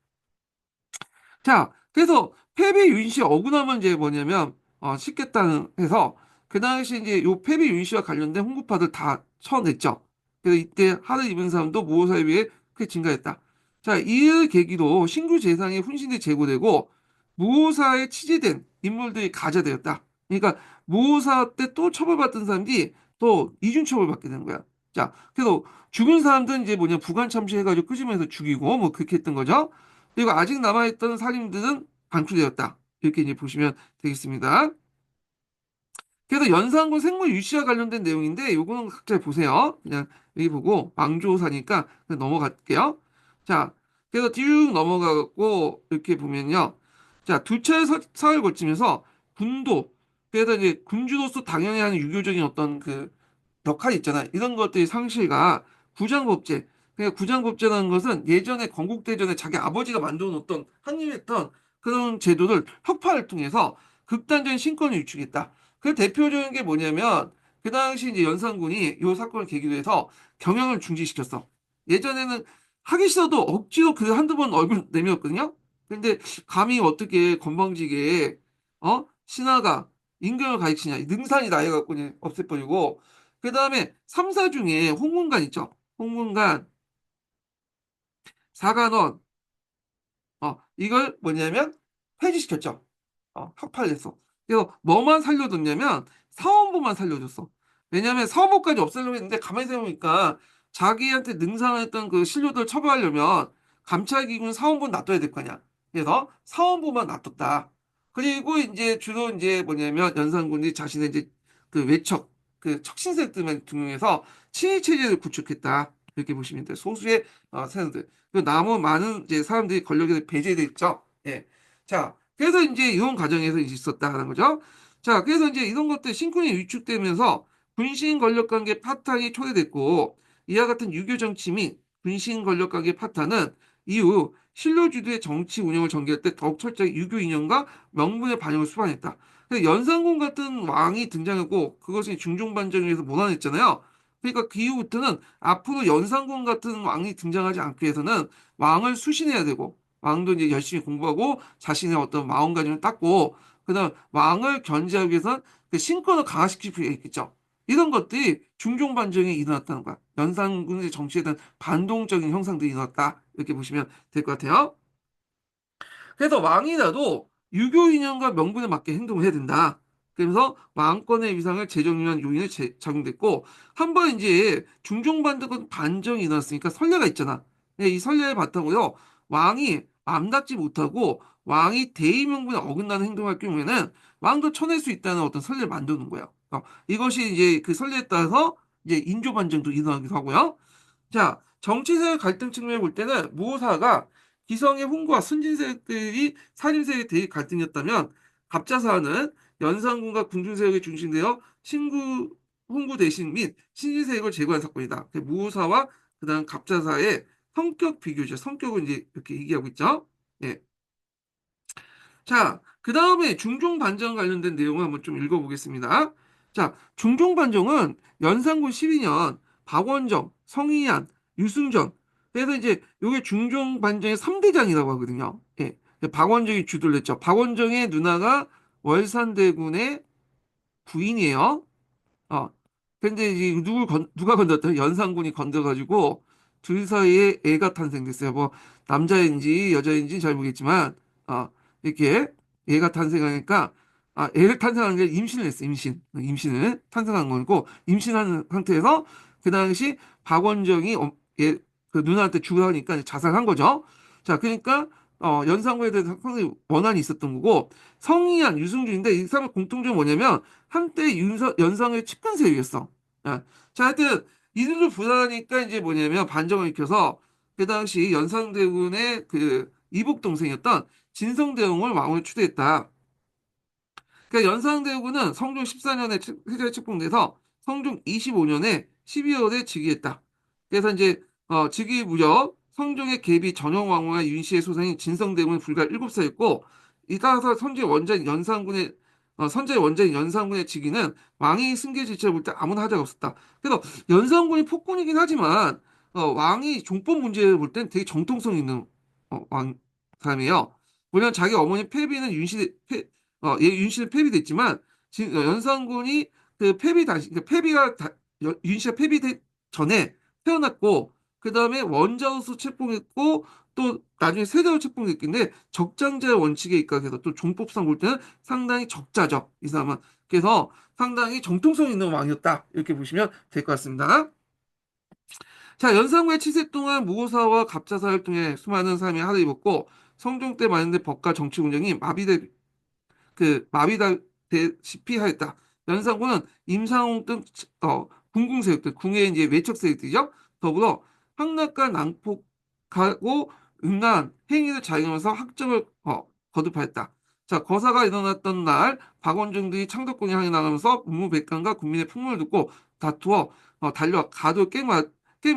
자, 그래서 패배 윤씨 억울함은 이제 뭐냐면 씻겠다는 해서 그 당시 이제 요 패배 윤 씨와 관련된 홍보파들 다 쳐냈죠. 그래서 이때 하를 입은 사람도 모호사에 비해 크게 증가했다. 자, 이를 계기로 신규 재상의 훈신이 제고되고 모호사에 취재된 인물들이 가자되었다. 그러니까 모호사 때 또 처벌받던 사람들이 또 이중 처벌받게 되는 거야. 자, 그래서 죽은 사람들은 이제 뭐냐 부관 참시해가지고 끄집어내서 죽이고 뭐 그렇게 했던 거죠. 그리고 아직 남아있던 살인들은 방출되었다. 이렇게 이제 보시면 되겠습니다. 그래서 연산군 생물 유씨와 관련된 내용인데 요거는 각자 보세요. 그냥 여기 보고 왕조사니까 그냥 넘어갈게요. 자, 그래서 쭉 넘어가고 이렇게 보면요. 자, 두 차례 사회를 거치면서 군도 그래서 이제 군주로서 당연히 하는 유교적인 어떤 그 역할이 있잖아요. 이런 것들이 상실과 구장법제. 그러니까 구장법제라는 것은 예전에 건국대전에 자기 아버지가 만들어 놓던 항림했던 그런 제도를 혁파를 통해서 극단적인 신권을 유축했다. 그 대표적인 게 뭐냐면 그 당시 이제 연산군이 이 사건을 계기로 해서 경영을 중지시켰어. 예전에는 하기 싫어도 억지로 그 한두 번 얼굴 내밀었거든요. 근데 감히 어떻게 건방지게 신하가 임금을 가르치냐 능산이 나해갖고 없애버리고 그 다음에 3사 중에 홍문관 있죠. 홍문관, 사관원, 이걸 뭐냐면 폐지시켰죠. 혁파를 했어. 그래서 뭐만 살려뒀냐면 사원부만 살려줬어. 왜냐면 사원부까지 없애려고 했는데 가만히 생각해보니까 자기한테 능상했던 그 신료들 처벌하려면 감찰기군 사원부 놔둬야 될 거 아니야. 그래서 사원부만 놔뒀다. 그리고 이제 주로 이제 뭐냐면 연산군이 자신의 이제 그 외척, 그 척신색들만 등용해서 친위체제를 구축했다. 이렇게 보시면 돼요. 소수의 세력들. 그 나머 많은 이제 사람들이 권력에 배제됐죠. 예. 자, 그래서 이제 이런 과정에서 있었다는 거죠. 자, 그래서 이제 이런 것들 신권이 위축되면서 군신 권력 관계 파탄이 초래됐고 이와 같은 유교 정치 및 군신 권력 관계 파탄은 이후 신라주도의 정치 운영을 전개할 때 더욱 철저히 유교 이념과 명분의 반영을 수반했다. 그래서 연산군 같은 왕이 등장했고 그것이 중종반정에 의해서 모난했잖아요. 그러니까 그 이후부터는 앞으로 연산군 같은 왕이 등장하지 않기 위해서는 왕을 수신해야 되고 왕도 이제 열심히 공부하고 자신의 어떤 마음가짐을 닦고 그다음 왕을 견제하기 위해서는 그 신권을 강화시킬 필요가 있겠죠. 이런 것들이 중종반정에 일어났다는 거야. 연산군의 정치에 대한 반동적인 형상들이 일어났다. 이렇게 보시면 될 것 같아요. 그래서 왕이라도 유교 이념과 명분에 맞게 행동을 해야 된다. 그래서 왕권의 위상을 재정립한 요인을 작용됐고 한 번 이제 중종반덕은 반정이 일어났으니까 선례가 있잖아. 이 선례를 바탕으로 왕이 맘답지 못하고 왕이 대의 명분에 어긋나는 행동을 할 경우에는 왕도 쳐낼 수 있다는 어떤 선례를 만드는 거예요. 이것이 이제 그 선례에 따라서 이제 인조반정도 일어나기도 하고요. 자, 정치세력 갈등 측면을 볼 때는 무오사가 기성의 훈구와 순진세력들이 살인세력의 대립 갈등이었다면 갑자사는 연산군과 군중세력이 중심되어 신구 훈구 대신 및 신진세력을 제거한 사건이다. 무오사와 그다음 갑자사의 성격 비교죠. 성격을 이제 이렇게 얘기하고 있죠. 예. 자, 그 다음에 중종반정 관련된 내용을 한번 좀 읽어보겠습니다. 자, 중종반정은 연산군 12년 박원정, 성희안, 유승전. 그래서 이제 이게 중종반정의 3대장이라고 하거든요. 예. 박원정이 주도를 했죠. 박원정의 누나가 월산대군의 부인이에요. 어. 근데 이제 누가 건졌다? 연산군이 건져가지고 둘 사이에 애가 탄생됐어요. 뭐, 남자인지 여자인지 잘 모르겠지만, 어, 이렇게 애가 탄생하니까, 애를 탄생하는 게 임신을 했어요. 임신을 탄생한 거고, 임신한 상태에서 그 당시 박원정이 그 누나한테 죽으니까 자살한 거죠. 자, 그러니까, 연산군에 대해서 상당히 원한이 있었던 거고, 성희안, 유승준인데 이 사람의 공통점이 뭐냐면, 한때 연상의 측근 세력이었어. 예. 자, 하여튼 이들도 불안하니까 이제 뭐냐면 반정을 일으켜서 그 당시 연산대군의 그 이복 동생이었던 진성대웅을 왕으로 추대했다. 그러니까 연산대군은 성종 14년에 해제에 책봉돼서 성종 25년에 12월에 즉위했다. 그래서 이제 즉위 무렵 성종의 계비 전영왕후와 윤씨의 소생인 진성대군은 불과 7살이었고 이 따라서 선제의 원자인 연산군의 즉위는 왕이 승계 질체를 볼 때 아무나 하자가 없었다. 그래서 연산군이 폭군이긴 하지만 왕이 종법 문제를 볼 땐 되게 정통성 있는 왕 사람이에요. 물론 자기 어머니 폐비는 윤씨는 폐비됐지만 연산군이 그 폐비 당시 그러니까 윤씨가 폐비되기 전에 태어났고 그 다음에 원자우수 책봉했고 또 나중에 세자로 책봉됐긴데 적장자의 원칙에 입각해서 또 종법상 볼 때는 상당히 적자적 이 사람은 그래서 상당히 정통성 있는 왕이었다 이렇게 보시면 될 것 같습니다. 자, 연산군의 치세 동안 무오사와 갑자사를 통해 수많은 사람이 하를 입었고 성종 때 많은데 법과 정치 운영이 마비다시피 하였다. 연산군은 임상홍 등 군궁 세력들, 궁의 이제 외척 세력들이죠. 더불어 황락과 난폭하고 음란 행위를 자행하면서 학적을 거듭하였다. 자, 거사가 일어났던 날 박원종들이 창덕궁에 향해 나가면서 문무백관과 국민의 풍문을 듣고 다투어 달려와 가도 깽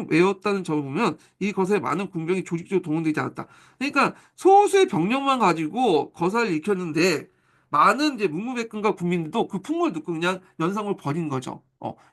외웠다는 점을 보면 이 거사에 많은 군병이 조직적으로 동원되지 않았다. 그러니까 소수의 병력만 가지고 거사를 일으켰는데 많은 이제 문무백관과 국민들도 그 풍문을 듣고 그냥 연산군을 버린 거죠.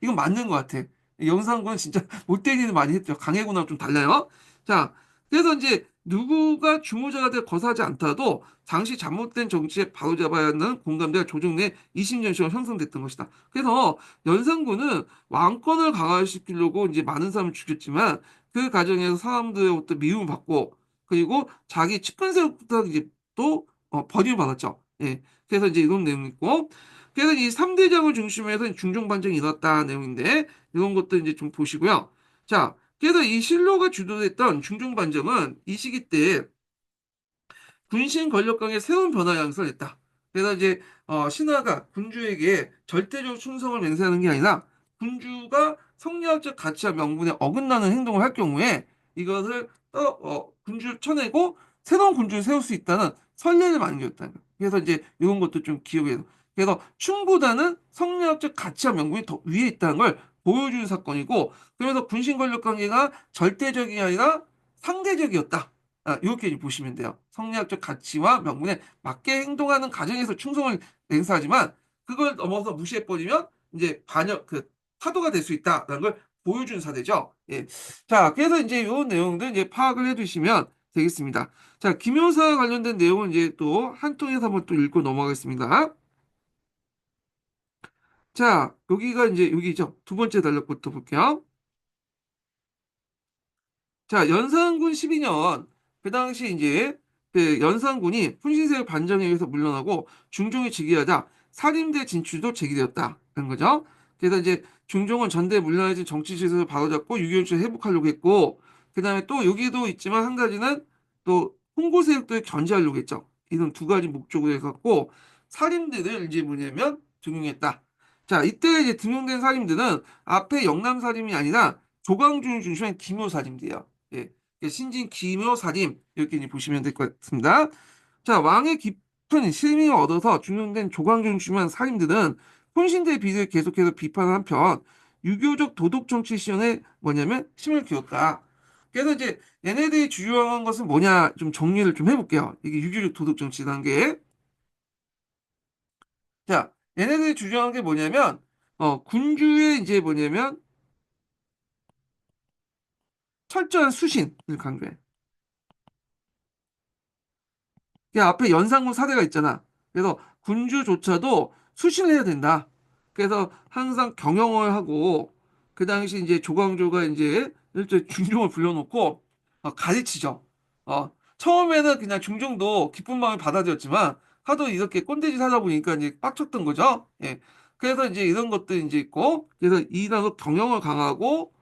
이건 맞는 것 같아. 연산군은 진짜 못된 일을 많이 했죠. 강해군하고 좀 달라요. 자, 그래서 이제 누구가 주모자가 돼 거사하지 않더라도 당시 잘못된 정치에 바로잡아야 하는 공감대가 조정 내 이심전심으로 형성됐던 것이다. 그래서 연산군은 왕권을 강화시키려고 이제 많은 사람을 죽였지만 그 과정에서 사람들로부터 미움을 받고 그리고 자기 측근세력부터 이제 또 버림을 받았죠. 예. 그래서 이제 이런 내용이 있고, 그래서 이 3대장을 중심으로 해서 중종반정이 일어났다 내용인데, 이런 것도 이제 좀 보시고요. 자, 그래서 이 신로가 주도했던 중종반정은 이 시기 때 군신 권력강의 새로운 변화 양상을 했다. 그래서 이제 신하가 군주에게 절대적 충성을 맹세하는 게 아니라 군주가 성리학적 가치와 명분에 어긋나는 행동을 할 경우에 이것을 군주를 쳐내고 새로운 군주를 세울 수 있다는 선례를 만들었다는 거예요. 그래서 이제 이런 것도 좀 기억해서 그래서 충보다는 성리학적 가치와 명분이 더 위에 있다는 걸 보여주는 사건이고 그래서 군신 권력 관계가 절대적이 아니라 상대적이었다. 이렇게 보시면 돼요. 성리학적 가치와 명분에 맞게 행동하는 가정에서 충성을 맹세하지만 그걸 넘어서 무시해버리면 이제 타도가 될 수 있다라는 걸 보여준 사례죠. 예. 자, 그래서 이제 이 내용들 이제 파악을 해두시면 되겠습니다. 자, 김효사 관련된 내용은 이제 또 한 통에서 한번 또 읽고 넘어가겠습니다. 자, 여기가 이제 여기죠. 두 번째 단락부터 볼게요. 자, 연산군 12년, 그 당시 이제 그 연산군이 훈신세력 반정에 의해서 물러나고 중종이 즉위하자 살인대 진출도 제기되었다는 거죠. 그래서 이제 중종은 전대에 물러나진 정치 질서를 바로잡고 유교를 회복하려고 했고, 그 다음에 또 여기도 있지만 한 가지는 또 홍보 세력들을 견제하려고 했죠. 이런 두 가지 목적으로 해갖고 살인들을 이제 뭐냐면 등용했다. 자, 이때 이제 등용된 살인들은 앞에 영남 살인이 아니라 조광준을 중심한 기묘 살인이에요. 예, 신진 기묘사림 이렇게 이제 보시면 될 것 같습니다. 자, 왕의 깊은 실명을 얻어서 중용된 조광종 중한 사림들은 혼신대 비리를 계속해서 비판한 한편 유교적 도덕 정치 시연에 뭐냐면 힘을 기울였다. 그래서 이제 얘네들이 주요한 것은 뭐냐 좀 정리를 좀 해볼게요. 이게 유교적 도덕 정치라는 게. 자, 얘네들이 주장한 게 뭐냐면 군주의 이제 뭐냐면 철저한 수신을 강조해. 그 앞에 연산군 사대가 있잖아. 그래서 군주조차도 수신을 해야 된다. 그래서 항상 경영을 하고 그 당시 이제 조광조가 이제 일제 중종을 불러놓고 가르치죠. 처음에는 그냥 중종도 기쁜 마음에 받아들였지만 하도 이렇게 꼰대짓 하다 보니까 이제 빡쳤던 거죠. 예. 그래서 이제 이런 것들이 이제 있고 그래서 이란으로 경영을 강하고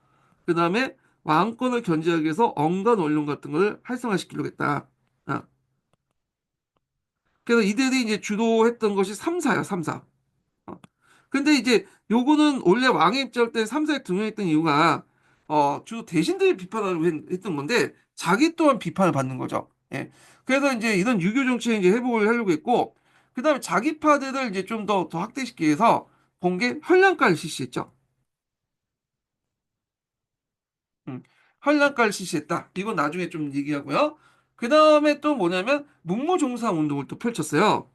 그 다음에 왕권을 견제하기 위해서 언간 원론 같은 걸 활성화시키려고 했다. 아, 그래서 이들이 이제 주도했던 것이 삼사야, 삼사. 어. 근데 이제 요거는 원래 왕의 입장 때 삼사에 등용했던 이유가 주로 대신들을 비판하려고 했던 건데 자기 또한 비판을 받는 거죠. 예. 그래서 이제 이런 유교 정치에 이제 회복을 하려고 했고 그다음에 자기 파들을 이제 좀 더 확대시키기 위해서 공개 현량가를 실시했죠. 현량가를 실시했다. 이건 나중에 좀 얘기하고요. 그다음에 또 뭐냐면 문무종사 운동을 또 펼쳤어요.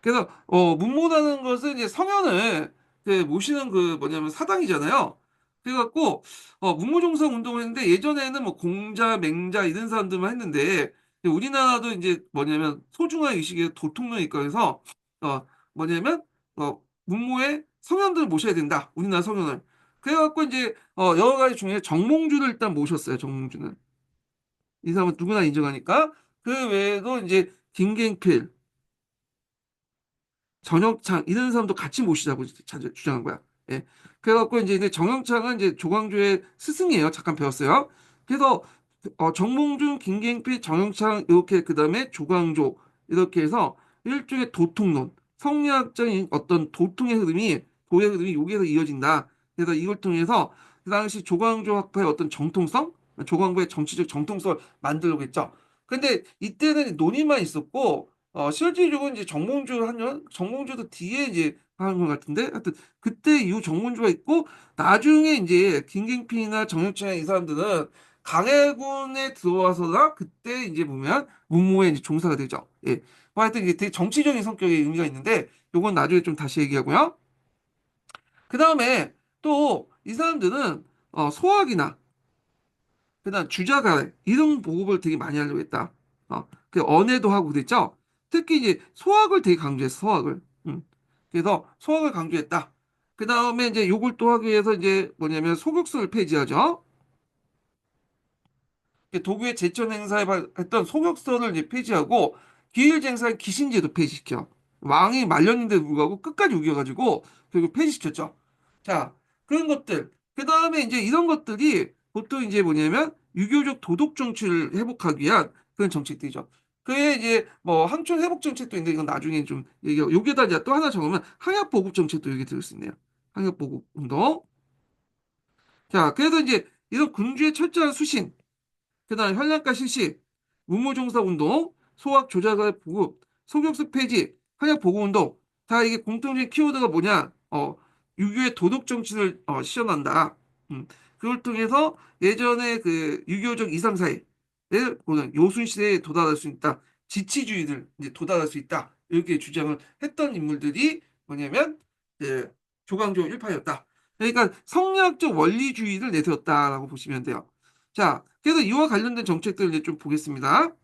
그래서 문무라는 것은 이제 성현을 이제 모시는 그 뭐냐면 사당이잖아요. 그래갖고 문무종성 운동을 했는데 예전에는 뭐 공자, 맹자 이런 사람들만 했는데 이제 우리나라도 이제 뭐냐면 소중한 의식의 도통령 입각에서 뭐냐면 문무에 성현들을 모셔야 된다. 우리나라 성현을. 그래갖고 이제 여러 가지 중에 정몽주를 일단 모셨어요. 정몽주는 이 사람은 누구나 인정하니까 그 외에도 이제 김갱필 정영창 이런 사람도 같이 모시자고 주장한 거야. 예. 그래갖고 이제 정영창은 이제 조광조의 스승이에요. 잠깐 배웠어요. 그래서 정몽준, 김갱필, 정영창 이렇게 그다음에 조광조 이렇게 해서 일종의 도통론, 성리학적인 어떤 도통의 흐름이 도의 흐름이 여기에서 이어진다. 그래서 이걸 통해서 그 당시 조광조 학파의 어떤 정통성, 조광조의 정치적 정통성을 만들려고 했죠. 근데 이때는 논의만 있었고 실질적으로 이제 정몽주 하면 정몽주도 뒤에 이제 하는 것 같은데 하여튼 그때 이후 정몽주가 있고 나중에 이제 김경필이나 정영찬 이 사람들은 강해군에 들어와서나 그때 이제 보면 문무에 이제 종사가 되죠. 예. 뭐 하여튼 이게 되게 정치적인 성격의 의미가 있는데 요건 나중에 좀 다시 얘기하고요. 그 다음에 또 이 사람들은 소학이나 그다음 주자가 이런 보급을 되게 많이 하려고 했다. 그 언해도 하고 그랬죠. 특히 이제 소학을 되게 강조했어. 소학을. 그래서 소학을 강조했다. 그 다음에 이제 요걸 또 하기 위해서 이제 뭐냐면 소극수를 폐지하죠. 도교의 제천 행사에 했던 소격서를 이제 폐지하고 기일쟁사의 기신제도 폐지시켜. 왕이 말년인데도 불구하고 끝까지 우겨가지고 결국 폐지시켰죠. 자, 그런 것들. 그 다음에 이제 이런 것들이 보통 이제 뭐냐면 유교적 도덕 정치를 회복하기 위한 그런 정책들이죠. 그게 이제 뭐 항촌 회복 정책도 있는데 이건 나중에 좀 얘기하고 여기에다 이제 또 하나 적으면 항약 보급 정책도 여기 들을 수 있네요. 항약 보급 운동. 자, 그래서 이제 이런 군주의 철저한 수신 그다음 현량가 실시, 문무종사 운동, 소학 조작의 보급, 소격수 폐지, 한약 보고 운동. 다 이게 공통적인 키워드가 뭐냐? 유교의 도덕 정치를 시전한다. 음. 그걸 통해서 예전에 그 유교적 이상사회를 보는 요순 시대에 도달할 수 있다. 지치주의를 이제 도달할 수 있다. 이렇게 주장을 했던 인물들이 뭐냐면 그 조광조 일파였다. 그러니까 성리학적 원리주의를 내세웠다라고 보시면 돼요. 자, 그래서 이와 관련된 정책들을 이제 좀 보겠습니다.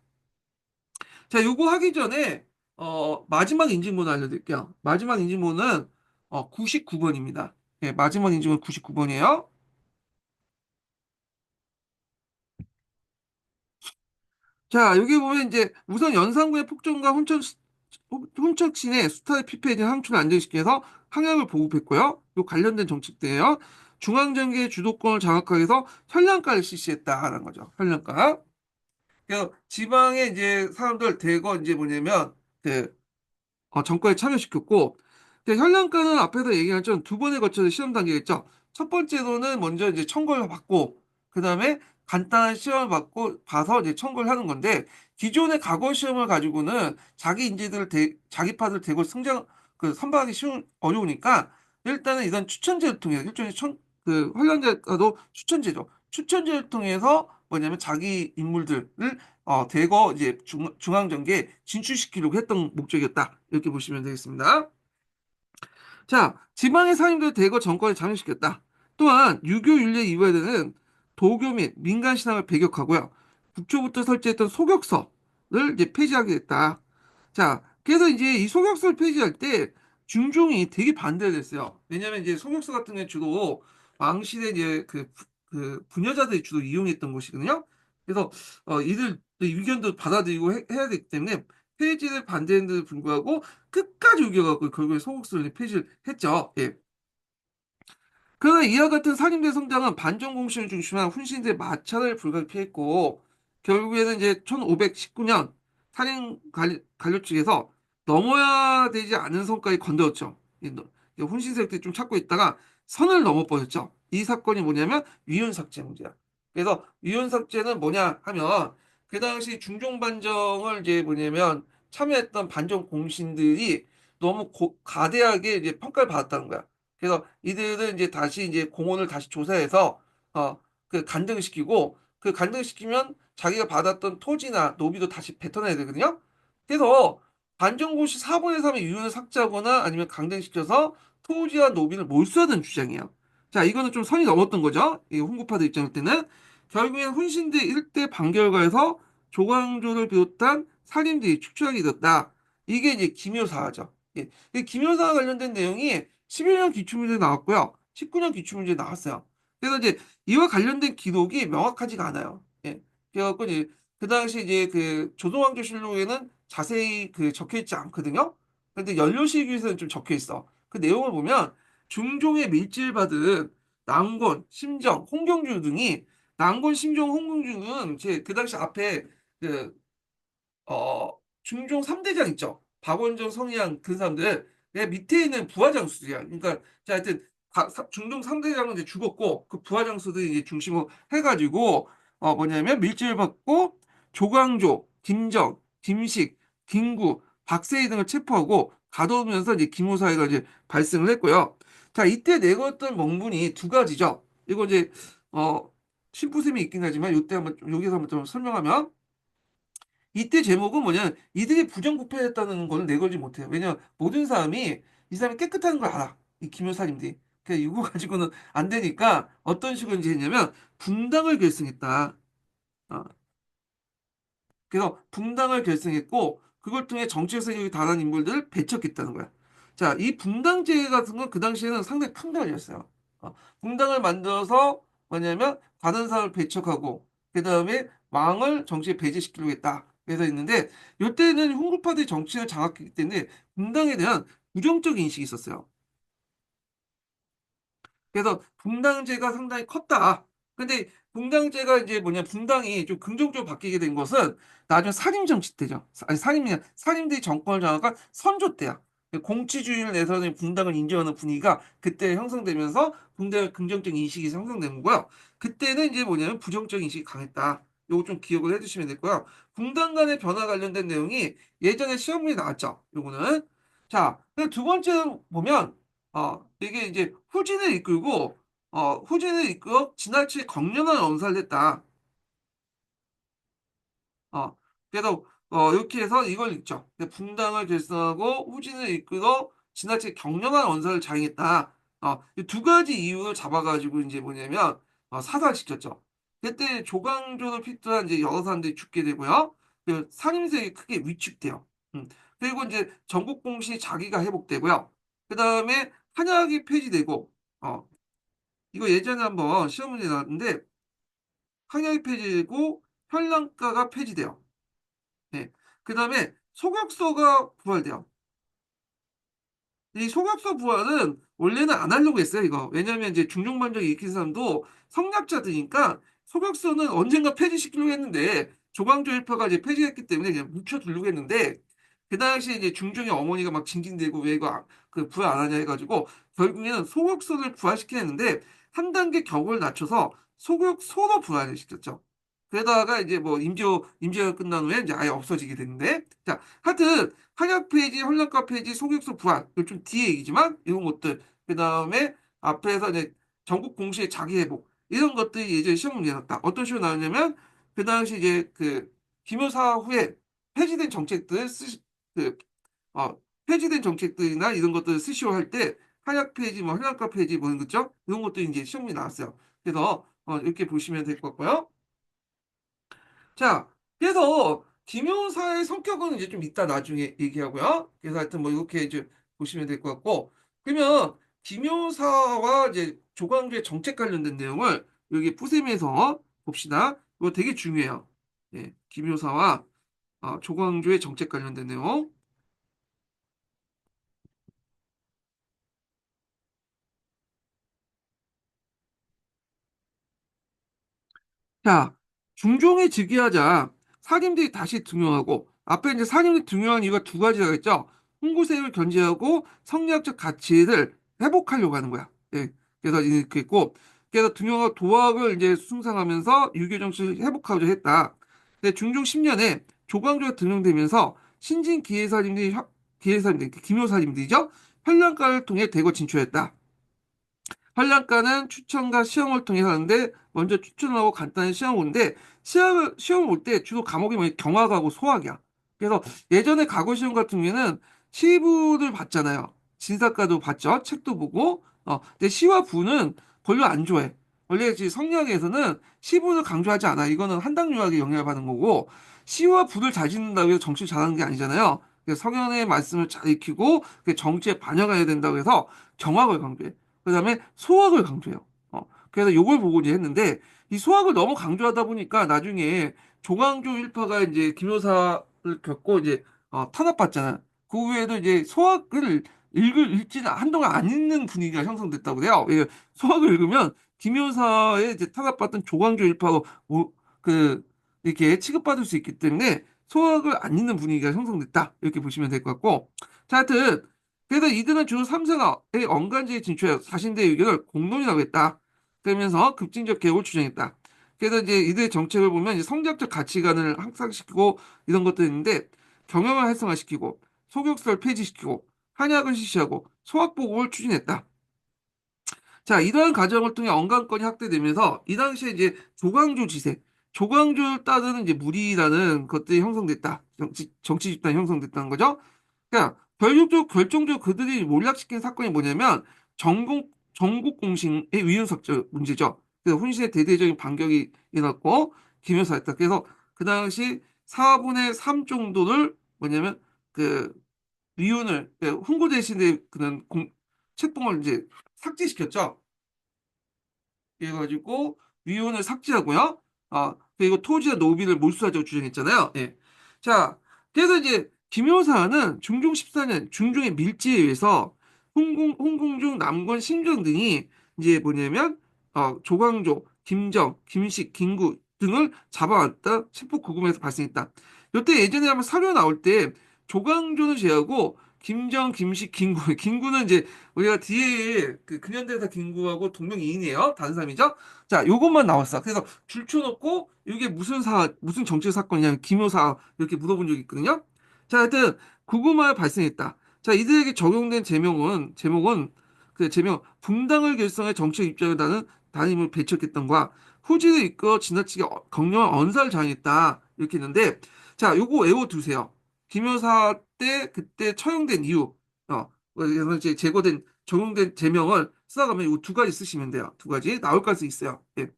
자, 요거 하기 전에 마지막 인증번호 알려드릴게요. 마지막 인증번호는 99번입니다. 예, 마지막 인증번호 99번이에요. 자, 여기 보면 이제 우선 연산군의 폭정과 훈척신의 수탈에 피폐해진 항촌을 안정시켜서 항약을 보급했고요. 요 관련된 정책들이에요. 중앙정계의 주도권을 장악하기 위해서 현량가를 실시했다라는 거죠. 현량가. 그래서 지방의 이제 사람들 대거 이제 뭐냐면 그 정권에 참여시켰고, 현량가는 앞에서 얘기한 것처럼 두 번에 걸쳐서 시험 단계가 있죠. 첫 번째로는 먼저 이제 청구를 받고, 그 다음에 간단한 시험을 받고 봐서 이제 청구를 하는 건데, 기존의 과거 시험을 가지고는 자기 인재들을 자기파들 대거 선발하기 어려우니까, 일단은 이런 추천제를 통해, 일종의 현량자도 추천제죠. 추천제를 통해서 뭐냐면 자기 인물들을 대거 이제 중앙정계에 진출시키려고 했던 목적이었다. 이렇게 보시면 되겠습니다. 자, 지방의 상인들 대거 정권에 잠식시켰다. 또한 유교 윤례 이후에는 도교 및 민간 신앙을 배격하고요. 국초부터 설치했던 소격서를 이제 폐지하게 됐다. 자, 그래서 이제 이 소격서를 폐지할 때 중종이 되게 반대를 했어요. 왜냐면 이제 소격서 같은 게 주로 왕실의 이제 그 부녀자들이 주로 이용했던 곳이거든요. 그래서 이들 의견도 받아들이고 해야 되기 때문에 폐지를 반대했는데도 불구하고 끝까지 우겨갖고 결국에 소국수를 폐지를 했죠. 예. 그러나 이와 같은 산임대 성장은 반정 공신을 중심한 훈신대 마찰을 불가피했고 결국에는 이제 1519년 산임 관료 측에서 넘어야 되지 않은 선까지 건드렸죠. 이 훈신 세력들이 좀 찾고 있다가 선을 넘어버렸죠. 이 사건이 뭐냐면 위헌삭제 문제야. 그래서 위헌삭제는 뭐냐 하면 그 당시 중종 반정을 이제 뭐냐면 참여했던 반정 공신들이 너무 가대하게 이제 평가를 받았다는 거야. 그래서 이들은 이제 다시 이제 공원을 다시 조사해서 그 간등시키고 그 간등시키면 자기가 받았던 토지나 노비도 다시 뱉어내야 되거든요. 그래서 반정고시 4분의 3의 유효를 삭제하거나 아니면 강등시켜서 토지와 노비를 몰수하는 주장이에요. 자, 이거는 좀 선이 넘었던 거죠. 이 훈구파들 입장일 때는 결국엔 훈신대 일대 반결과에서 조광조를 비롯한 살인들이 축출하게 되었다. 이게 이제 기묘사화죠. 예. 이 기묘사와 관련된 내용이 11년 기출문제 나왔고요. 19년 기출문제 나왔어요. 그래서 이제 이와 관련된 기록이 명확하지가 않아요. 예. 그래갖고 이제 그 당시 이제 그 조선왕조실록에는 자세히 그 적혀 있지 않거든요. 근데 연료시기에서는 좀 적혀 있어. 그 내용을 보면 중종의 밀지를 받은 낭곤, 심정, 홍경주 등이 낭곤, 심정, 홍경주는 제 그 당시 앞에 그 어, 중종 3대장 있죠. 박원종, 성희양 그 사람들. 내 밑에 있는 부하장수들이야. 그러니까 자, 하여튼 중종 3대장은 이제 죽었고 그 부하장수들이 이제 중심으로 해가지고 뭐냐면 밀집을 받고 조광조, 김정, 김식, 김구, 박세희 등을 체포하고 가둬두면서 이제 기무사회가 이제 발생을 했고요. 자, 이때 내걸었던 명분이 두 가지죠. 이거 이제 심부름이 있긴 하지만 이때 한번 여기서 한번 좀 설명하면 이때 제목은 뭐냐면 이들이 부정부패했다는 걸 내걸지 못해요. 왜냐면 모든 사람이 이 사람이 깨끗한 걸 알아. 이 김여사님들이. 그래서 이거 가지고는 안 되니까 어떤 식으로 이제 했냐면 분당을 결성했다. 어, 그래서 붕당을 결성했고 그걸 통해 정치적 세력이 다른 인물들을 배척했다는 거야. 자, 이 붕당제 같은 건 그 당시에는 상당히 큰 변이었어요. 붕당을 만들어서 뭐냐면 다른 사람을 배척하고 그 다음에 왕을 정치에 배제시키려고 했다. 그래서 있는데 이때는 훈구파들이 정치를 장악했기 때문에 붕당에 대한 부정적 인식이 있었어요. 그래서 붕당제가 상당히 컸다. 근데 붕당제가 이제 뭐냐, 붕당이 좀 긍정적으로 바뀌게 된 것은 나중에 살인 정치 때죠. 아니, 살인들이 정권을 장악한 선조 때야. 공치주의를 내세우는 붕당을 인정하는 분위기가 그때 형성되면서 붕당의 긍정적 인식이 형성된 거고요. 그때는 이제 뭐냐면 부정적 인식이 강했다. 요거 좀 기억을 해두시면 되고요. 붕당 간의 변화 관련된 내용이 예전에 시험문에 나왔죠. 요거는. 자, 두 번째로 보면 이게 이제 후진을 이끌고 후진을 이끌어 지나치게 격렬한 언사를 했다. 어, 그래서 이렇게 해서 이걸 읽죠. 분당을 결성하고 후진을 이끌어 지나치게 격렬한 언사를 자행했다. 이두 가지 이유를 잡아가지고 이제 뭐냐면 사살시켰죠. 그때 조광조를 필두한 이제 여러 사람들이 죽게 되고요. 그 살인세가 크게 위축돼요. 그리고 이제 전국 공시 자기가 회복되고요. 그 다음에 한약이 폐지되고 이거 예전에 한번 시험 문제 나왔는데 한약이 폐지되고 현랑가가 폐지돼요. 네. 그 다음에 소각서가 부활돼요. 이 소각서 부활은 원래는 안 하려고 했어요, 이거. 왜냐면 이제 중종반정이 일으킨 사람도 성략자들이니까 소각서는 언젠가 폐지시키려고 했는데 조광조 일파가 이제 폐지했기 때문에 그냥 묵혀두려고 했는데 그 당시에 이제 중종의 어머니가 막 징징대고 왜 이거 그 부활 안 하냐 해가지고 결국에는 소각서를 부활시키는데 한 단계 격을 낮춰서 소각소로 부활을 시켰죠. 그러다가 이제 뭐 임시가 끝난 후에 이제 아예 없어지게 됐는데 자 하여튼 한약 페이지, 혼란가 페이지, 소격서 부활 이거 좀 뒤에 얘기지만 이런 것들 그 다음에 앞에서 이제 전국 공시의 자기 회복 이런 것들이 예전에 시험 문제 나왔다. 어떤 식으로 나왔냐면 그 당시 이제 그 김효사 후에 폐지된 정책들 그 폐지된 정책들이나 이런 것들을 쓰시오 할 때 한약 페이지, 뭐 혼란가 페이지 뭐 이런 거죠? 이런 것들이 이제 시험 문제 나왔어요. 그래서 이렇게 보시면 될 것 같고요. 자, 그래서 김효사의 성격은 이제 좀 이따 나중에 얘기하고요. 그래서 하여튼 뭐 이렇게 이제 보시면 될 것 같고, 그러면 김효사와 이제 조광조의 정책 관련된 내용을 여기 푸셈에서 봅시다. 이거 되게 중요해요. 예, 김효사와 조광조의 정책 관련된 내용. 자, 중종이 즉위하자 사림들이 다시 등용하고 앞에 이제 사림들이 등용한 이유가 두 가지가 있죠. 홍구세를 견제하고 성리학적 가치를 회복하려고 하는 거야. 예. 그래서 이렇게 있고 그래서 등용하고 도학을 이제 숭상하면서 유교 정치를 회복하고자 했다. 근데 중종 10년에 조광조가 등용되면서 신진 기해사림들, 기묘사림들이죠. 현란가를 통해 대거 진출했다. 한량가는 추천과 시험을 통해 하는데 먼저 추천하고 간단히 시험 보는데 시험 볼 때 주로 과목이 뭐냐 경화하고 소학이야. 그래서 예전에 과거 시험 같은 경우에는 시부를 봤잖아요. 진사과도 봤죠. 책도 보고. 근데 시와 부는 별로 안 좋아해. 원래 이제 성리학에서는 시부를 강조하지 않아. 이거는 한당 유학에 영향을 받는 거고 시와 부를 잘 짓는다고 해서 정치를 잘하는 게 아니잖아요. 그래서 성현의 말씀을 잘 익히고 그게 정치에 반영해야 된다고 해서 경학을 강조해. 그다음에 소학을 강조해요. 그래서 요걸 보고 이제 했는데 이 소학을 너무 강조하다 보니까 나중에 조광조 일파가 이제 김효사를 겪고 이제 탄압받잖아. 그 후에도 이제 소학을 읽지는 한동안 안 읽는 분위기가 형성됐다고 그래요. 소학을 읽으면 김효사의 이제 탄압받던 조광조 일파가 그 이렇게 취급받을 수 있기 때문에 소학을 안 읽는 분위기가 형성됐다. 이렇게 보시면 될 것 같고. 자, 하여튼 그래서 이들은 주로 삼세가의 언간지에 진출해 자신들의 의견을 공론이라고 했다. 그러면서 급진적 개혁을 주장했다. 그래서 이제 이들의 정책을 보면 이제 성장적 가치관을 향상시키고 이런 것들이 있는데 경영을 활성화시키고 소격서를 폐지시키고 한약을 실시하고 소학보급을 추진했다. 자, 이러한 과정을 통해 언간권이 확대되면서 이 당시에 이제 조광조 지세, 조광조를 따르는 이제 무리라는 것들이 형성됐다. 정치 집단이 형성됐다는 거죠. 그러니까 결정적으로 그들이 몰락시킨 사건이 뭐냐면 전국 공신의 위헌삭제 문제죠. 그래서 훈신의 대대적인 반격이 일어났고 김여사였다. 그래서 그 당시 4분의 3 정도를 뭐냐면 그 위헌을 훈고 대신에 그런 책봉을 이제 삭제시켰죠. 그래가지고 위원을 삭제하고요. 그리고 토지와 노비를 몰수하자고 주장했잖아요. 예. 자, 그래서 이제 김효사는 중종 14년 중종의 밀지에 의해서 홍공중, 남권, 신정 등이 이제 뭐냐면 조광조, 김정, 김식, 김구 등을 잡아왔다 책폭 구금에서 발생했다. 이때 예전에 한번 사료 나올 때 조광조는 제하고 김정, 김식, 김구, 김구는 이제 우리가 뒤에 그 근현대사 김구하고 동명이인이에요. 다른 사람이죠. 자, 요것만 나왔어. 그래서 줄쳐놓고 이게 무슨 정치 사건이냐면 김효사 이렇게 물어본 적이 있거든요. 자, 하여튼 구금할 발생했다. 자, 이들에게 적용된 제목은 그 제명 분당을 결성해 정책 입장을 다는 단임을 배척했던과 후지를 이끌어 지나치게 강력한 언사를 자행했다 이렇게 했는데 자 요거 외워두세요. 김여사 때 그때 처형된 이유 그래서 이제 제거된 적용된 제명을 써가면 이 두 가지 쓰시면 돼요. 두 가지 나올 가수 있어요. 예.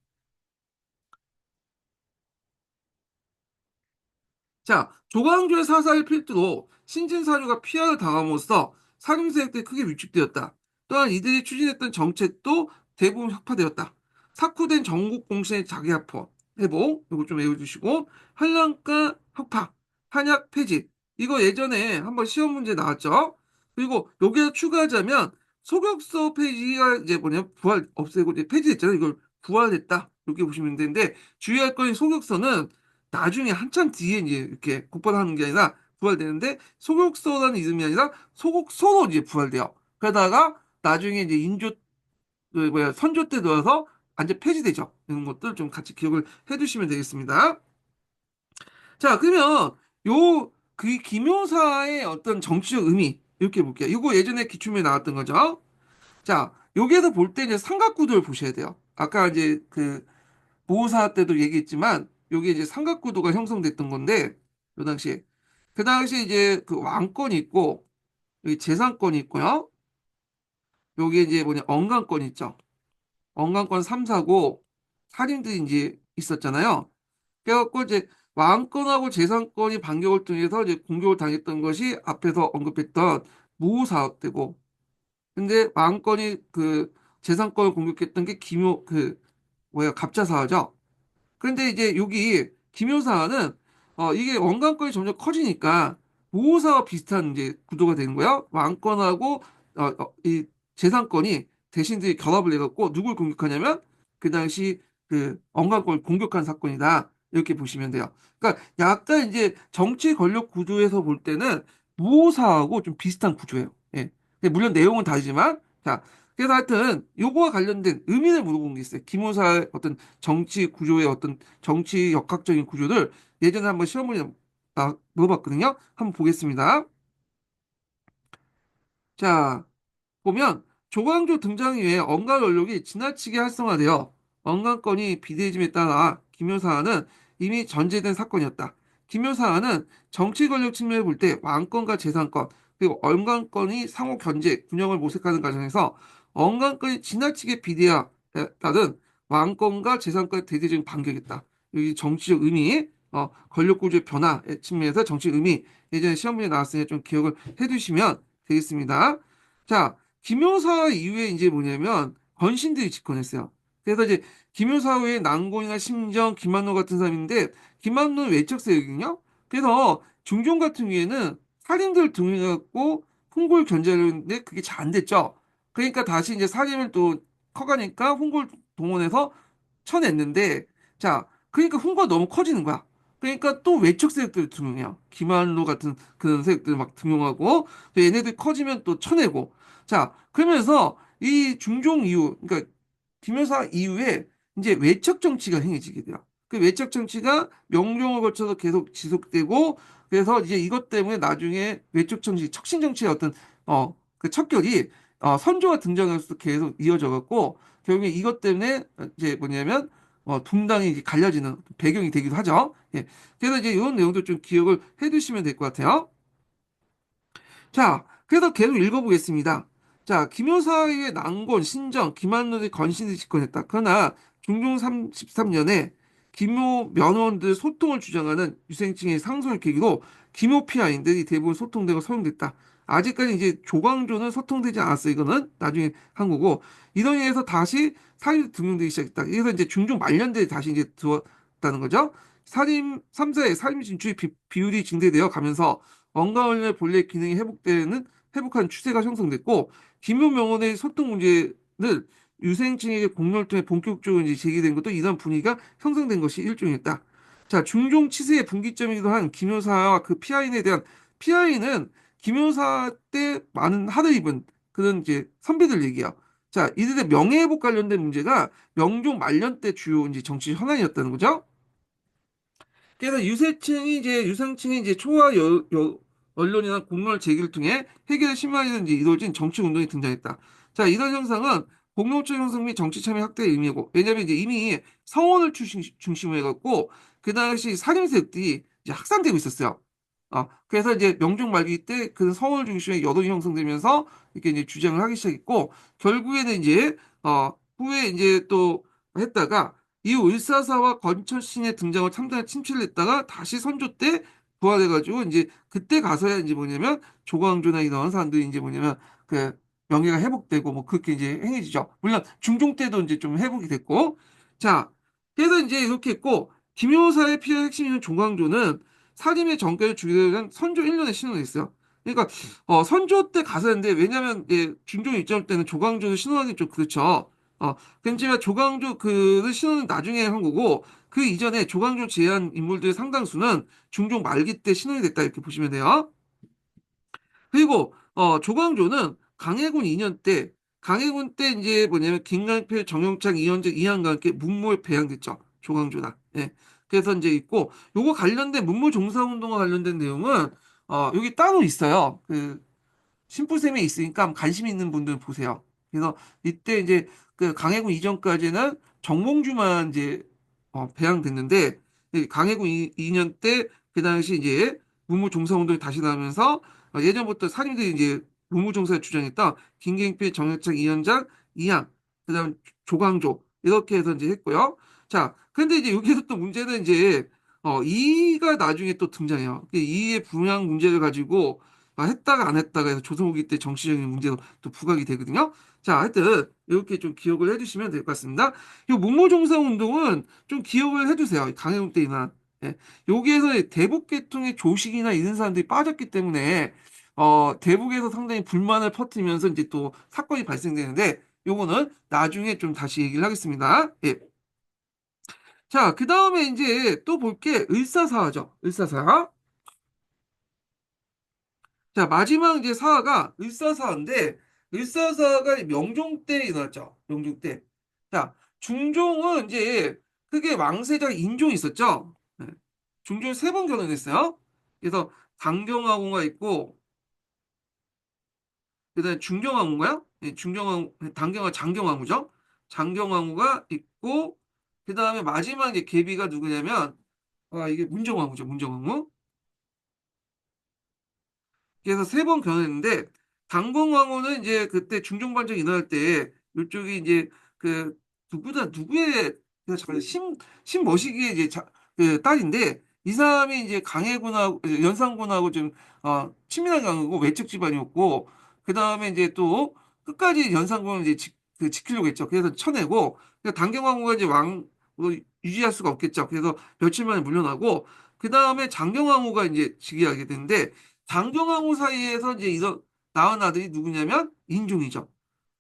자, 조광조의 사사를 필두로 신진사료가 피하를 당함으로써 사림세력 때 크게 위축되었다. 또한 이들이 추진했던 정책도 대부분 혁파되었다. 삭후된 전국 공신의 자기야포 회복 이거 좀 외워주시고 한량가 혁파 한약 폐지 이거 예전에 한번 시험 문제 나왔죠. 그리고 여기에 추가하자면 소격서 폐지가 이제 뭐냐 부활 없애고 이제 폐지했잖아요. 이걸 부활했다 이렇게 보시면 되는데 주의할 건이 소격서는 나중에 한참 뒤에 이제 이렇게 국발하는 게 아니라 부활되는데 소곡소라는 이름이 아니라 소곡소로 이제 부활돼요. 그러다가 나중에 이제 인조 그 뭐야 선조 때 들어서 완전 폐지되죠. 이런 것들 좀 같이 기억을 해두시면 되겠습니다. 자 그러면 요 그 김효사의 어떤 정치적 의미 이렇게 볼게요. 이거 예전에 기출문에 나왔던 거죠. 자 여기에서 볼 때 이제 삼각구도를 보셔야 돼요. 아까 이제 그 보호사 때도 얘기했지만 요게 이제 삼각구도가 형성됐던 건데 요 당시에 그 당시에 이제 그 왕권이 있고 여기 재산권이 있고요. 요게 이제 뭐냐 언강권이 있죠. 언강권 3사고 살인들이 이제 있었잖아요. 그래갖고 이제 왕권하고 재산권이 반격을 통해서 이제 공격을 당했던 것이 앞에서 언급했던 무사 때고 근데 왕권이 그 재산권을 공격했던 게 기묘 그 뭐야 갑자사화죠. 그런데 이제 여기 김효사는 이게 원강권이 점점 커지니까 보호사와 비슷한 이제 구도가 되는 거예요. 왕권하고 이 재산권이 대신들이 결합을 해갖고 누굴 공격하냐면 그 당시 그 원강권을 공격한 사건이다. 이렇게 보시면 돼요. 그러니까 약간 이제 정치 권력 구조에서 볼 때는 무호사하고 좀 비슷한 구조예요. 예. 근데 물론 내용은 다르지만 자 그래서 하여튼 요거와 관련된 의미를 물어본 게 있어요. 김호사의 어떤 정치 구조의 어떤 정치 역학적인 구조를 예전에 한번 시험문에 물어봤거든요. 한번 보겠습니다. 자, 보면 조광조 등장 이후에 언간 원력이 지나치게 활성화되어 언간권이 비대해짐에 따라 김효사는 이미 전제된 사건이었다. 김효사는 정치 권력 측면에 볼 때 왕권과 재산권 그리고 언간권이 상호 견제, 균형을 모색하는 과정에서 언간권이 지나치게 비대하다는 왕권과 재산권의 대대적인 반격이다. 여기 정치적 의미, 권력 구조의 변화의 측면에서 정치 의미 예전에 시험 문제 나왔으니 좀 기억을 해두시면 되겠습니다. 자, 김효사 이후에 이제 뭐냐면 건신들이 집권했어요. 그래서 이제 김효사 후에 난곤이나 심정, 김만노 같은 사람인데 김만노는 외척 세력이거든요. 그래서 중종 같은 경우에는 살인들 등해갖고 홍고를 견제하려는데 그게 잘 안 됐죠. 그러니까 다시 이제 살인을 또 커가니까 홍고를 동원해서 쳐냈는데 자, 그러니까 홍보가 너무 커지는 거야. 그러니까 또 외척 세력들이 등용해요. 김한로 같은 그런 세력들 막 등용하고 또 얘네들 커지면 또 쳐내고 자, 그러면서 이 중종 이후 그러니까 김여사 이후에 이제 외척 정치가 행해지게 돼요. 그 외척 정치가 명종을 거쳐서 계속 지속되고 그래서 이제 이것 때문에 나중에 외척 정치, 척신 정치의 어떤 그 척결이 선조가 등장해서 계속 이어져 갖고 결국에 이것 때문에 이제 뭐냐면 분당이 이제 갈려지는 배경이 되기도 하죠. 예. 그래서 이제 이런 내용도 좀 기억을 해두시면 될 것 같아요. 자, 그래서 계속 읽어보겠습니다. 자, 김효사의 난곤, 신정, 김한론의 건신을 집권했다. 그러나 중종 33년에 김효 면원들 소통을 주장하는 유생층의 상소를 계기로 김효 피아인들이 대부분 소통되고 서용됐다. 아직까지 이제 조광조는 소통되지 않았어. 이거는 나중에 한 거고 이런 의해서 다시 사유 등용되기 시작했다. 그래서 이제 중종 말년대에 다시 이제 들어왔다는 거죠. 살인 3사의 살인 진출의 비율이 증대되어 가면서 원가원의 본래 기능이 회복한 추세가 형성됐고 김효 명언의 소통 문제는 유생층에게 공론을 통해 본격적으로 이제 제기된 것도 이런 분위기가 형성된 것이 일종이었다. 자, 중종 치세의 분기점이기도 한 김효사와 그 피아인에 대한 피아인은 김효사 때 많은 하를 입은 그런 이제 선배들 얘기야. 자, 이들의 명예회복 관련된 문제가 명종 말년 때 주요 이제 정치 현안이었다는 거죠. 그래서 유상층이 이제 초와 언론이나 공론을 제기를 통해 해결의 심화이든지 이루어진 정치 운동이 등장했다. 자, 이런 형상은 공동체 형성 및 정치 참여 확대의 의미고, 왜냐면 이제 이미 성원을 중심으로 해갖고, 그 당시 살인 세력들이 이제 확산되고 있었어요. 그래서 이제 명종 말기 때 그 성원을 중심으로 여론이 형성되면서 이렇게 이제 주장을 하기 시작했고, 결국에는 이제, 후에 이제 또 했다가, 이후 을사사와 건철신의 등장을 참단에 침체를 했다가 다시 선조 때 부활해가지고, 이제 그때 가서야 이제 뭐냐면, 조광조나 이런 사람들이 이제 뭐냐면, 그 명예가 회복되고 뭐 그렇게 이제 행해지죠. 물론 중종 때도 이제 좀 회복이 됐고. 자, 그래서 이제 이렇게 했고 김효사의 피해 핵심인 조광조는 사림의 정권을 주기로 선조 1년에 신원을 했어요. 그러니까 선조 때 가서였는데 왜냐면 중종 입장 때는 조광조를 신원하기 좀 그렇죠. 그렇지만 조광조 그를 신원은 나중에 한 거고 그 이전에 조광조 제한 인물들의 상당수는 중종 말기 때 신원이 됐다 이렇게 보시면 돼요. 그리고 조광조는 강해군 2년 때 강해군 때 이제 뭐냐면 김강필, 정영창, 이현적, 이한과 함께 문무에 배양됐죠. 조광조다. 예. 그래서 이제 있고 요거 관련된 문무 종사운동과 관련된 내용은 여기 따로 있어요. 그 심부셈에 있으니까 한번 관심 있는 분들 보세요. 그래서 이때 이제 그 강해군 이전까지는 정몽주만 이제 배양됐는데 이 강해군 2년 때 그 당시 이제 문무종사운동이 다시 나면서 예전부터 사림들이 이제 문무종사를 주장했던 김경필, 정혁창, 이현장, 이양, 그다음 조광조 이렇게 해서 이제 했고요. 자, 근데 이제 여기서 또 문제는 이제 이가 나중에 또 등장해요. 이의 분양 문제를 가지고 했다가 안 했다가 해서 조선후기 때 정치적인 문제도 또 부각이 되거든요. 자, 하여튼 이렇게 좀 기억을 해주시면 될 것 같습니다. 이 문무종사 운동은 좀 기억을 해주세요. 강해군 때 일어난. 예. 여기에서 대북 계통의 조식이나 이런 사람들이 빠졌기 때문에 대북에서 상당히 불만을 퍼뜨리면서 이제 또 사건이 발생되는데 요거는 나중에 좀 다시 얘기를 하겠습니다. 예. 자, 그 다음에 이제 또 볼 게 을사사화죠. 을사사화. 자, 마지막 이제 사화가 을사사화인데, 을사사화가 명종 때 일어났죠. 명종 때. 자, 중종은 이제 크게 왕세자 인종이 있었죠. 네. 중종 세 번 결혼했어요. 그래서 강경왕후가 있고, 그다음에 중경왕후가요? 네, 장경왕후죠. 장경왕후가 있고, 그다음에 마지막 이제 계비가 누구냐면, 이게 문정왕후죠. 문정왕후. 그래서 세 번 결혼했는데 당공왕후는 이제 그때 중종반정 일어날 때 이쪽이 이제 그 누구의 잠깐 신머시기의 이제 그 딸인데 이 사람이 이제 강해군하고 연산군하고 좀 친밀한 관계고 외척 집안이었고 그 다음에 이제 또 끝까지 연산군을 이제 지키려고 했죠. 그래서 쳐내고 당경왕후가 이제 왕 유지할 수가 없겠죠. 그래서 며칠 만에 물러나고 그 다음에 장경왕후가 이제 즉위하게 되는데 장경왕후 사이에서 이제 낳은 아들이 누구냐면 인종이죠.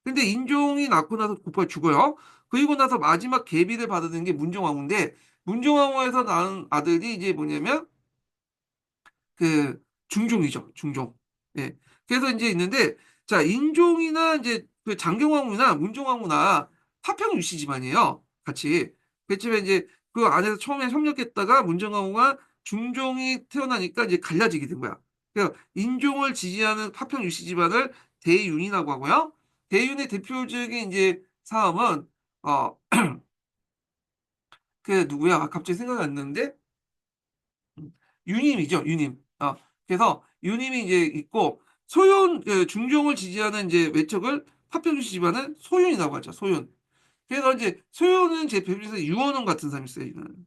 근데 인종이 낳고 나서 곧바로 죽어요. 그리고 나서 마지막 계비를 받아들인 게 문정왕후인데 문정왕후에서 낳은 아들이 이제 뭐냐면 그 중종이죠. 중종. 예. 그래서 이제 있는데 자 인종이나 이제 그 장경왕후나 문종왕후나 파평 유씨 집안이에요. 같이. 그렇지만 이제 그 안에서 처음에 협력했다가 문정왕후가 중종이 태어나니까 이제 갈라지게 된 거야. 그러니까 인종을 지지하는 파평 유씨 집안을 대윤이라고 하고요. 대윤의 대표적인 이제 사람은 어 그 누구야? 갑자기 생각이 안 나는데 유님이죠, 유님. 그래서 유님이 이제 있고 소윤 중종을 지지하는 이제 외척을 파평유씨 집안은 소윤이라고 하죠. 소윤. 그래서 이제 소윤은 제 별명에서 유언원 같은 사람이 있어요. 이거는.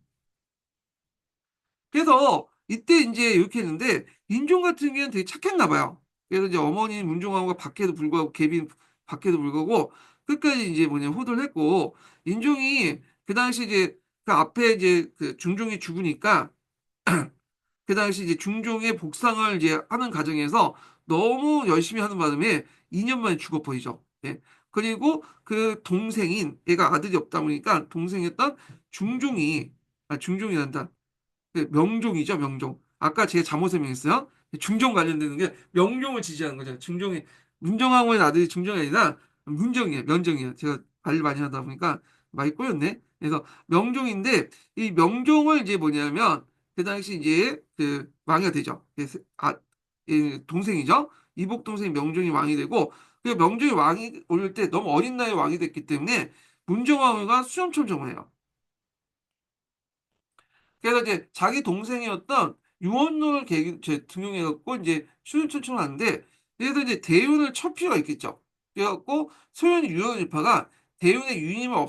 그래서 이때 이제 이렇게 했는데 인종 같은 경우는 되게 착했나 봐요. 그래서 이제 어머니 문종왕후가 밖에도 불구하고 계빈 밖에도 불구하고 끝까지 이제 뭐냐 호도를 했고 인종이 그 당시 이제 그 앞에 이제 그 중종이 죽으니까 그 당시 이제 중종의 복상을 이제 하는 과정에서 너무 열심히 하는 바람에 2년 만에 죽어버리죠. 예. 그리고 그 동생인 얘가 아들이 없다 보니까 동생이었던 중종이란다. 그 명종이죠, 명종. 아까 제가 잘못 설명했어요. 중종 관련되는 게 명종을 지지하는 거죠. 중종이 문정왕후의 아들이 중종이 아니라 문정이에요, 면정이에요. 제가 관리 많이 하다 보니까 많이 꼬였네. 그래서 명종인데 이 명종을 이제 뭐냐면 그 당시 이제 그 왕이가 되죠. 이 동생이죠. 이복 동생이 명종이 왕이 되고 그 명종이 왕이 올릴 때 너무 어린 나이에 왕이 됐기 때문에 문정왕후가 수렴청정을 해요. 그래서 이제 자기 동생이었던 유원론을 등용해갖고 이제 수렴청정을 하는데, 그래서 이제 대윤을 칠 필요가 있겠죠. 그래갖고 소련 유원 일파가 대윤의 유님을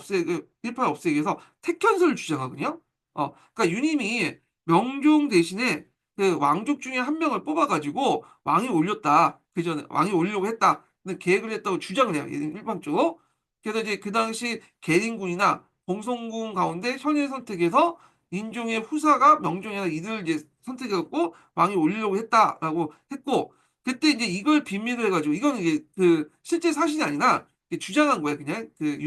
일파를 없애기 위해서 택현설을 주장하거든요. 그러니까 유님이 명종 대신에 그 왕족 중에 한 명을 뽑아가지고 왕이 올렸다. 그 전에 왕이 올리려고 했다. 계획을 했다고 주장을 해요. 일방적으로. 그래서 이제 그 당시 계린군이나 봉송군 가운데 현일 선택에서 인종의 후사가 명종이나 이들을 이제 선택해갖고 왕이 올리려고 했다라고 했고, 그때 이제 이걸 빈미로 해가지고 이거는 이제 그 실제 사실이 아니라 주장한 거야. 그냥 그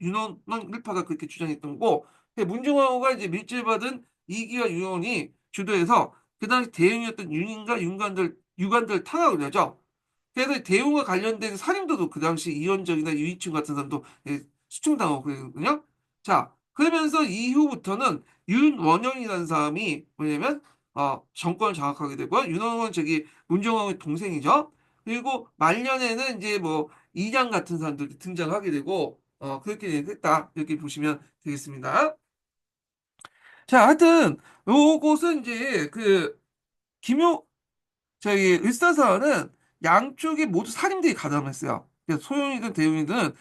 윤원 일파가 그렇게 주장했던 거고, 문정왕후가 이제 밀실받은 이기와 윤원이 주도해서 그 당시 대응이었던 윤인과 유관들 탄압을 하죠. 그래서 대웅과 관련된 살인도도 그 당시 이원정이나 유이춘 같은 사람도 수청당하고 그러거든요. 자, 그러면서 이후부터는 윤원영이라는 사람이 뭐냐면 정권을 장악하게 되고요. 윤원영은 저기 문정왕의 동생이죠. 그리고 말년에는 이제 뭐 이장 같은 사람들이 등장하게 되고 그렇게 됐다 이렇게 보시면 되겠습니다. 자, 하여튼 요것은 이제 그 김효 저희 을사사는 양쪽이 모두 살인들이 가담했어요. 그래서 소용이든 대용이든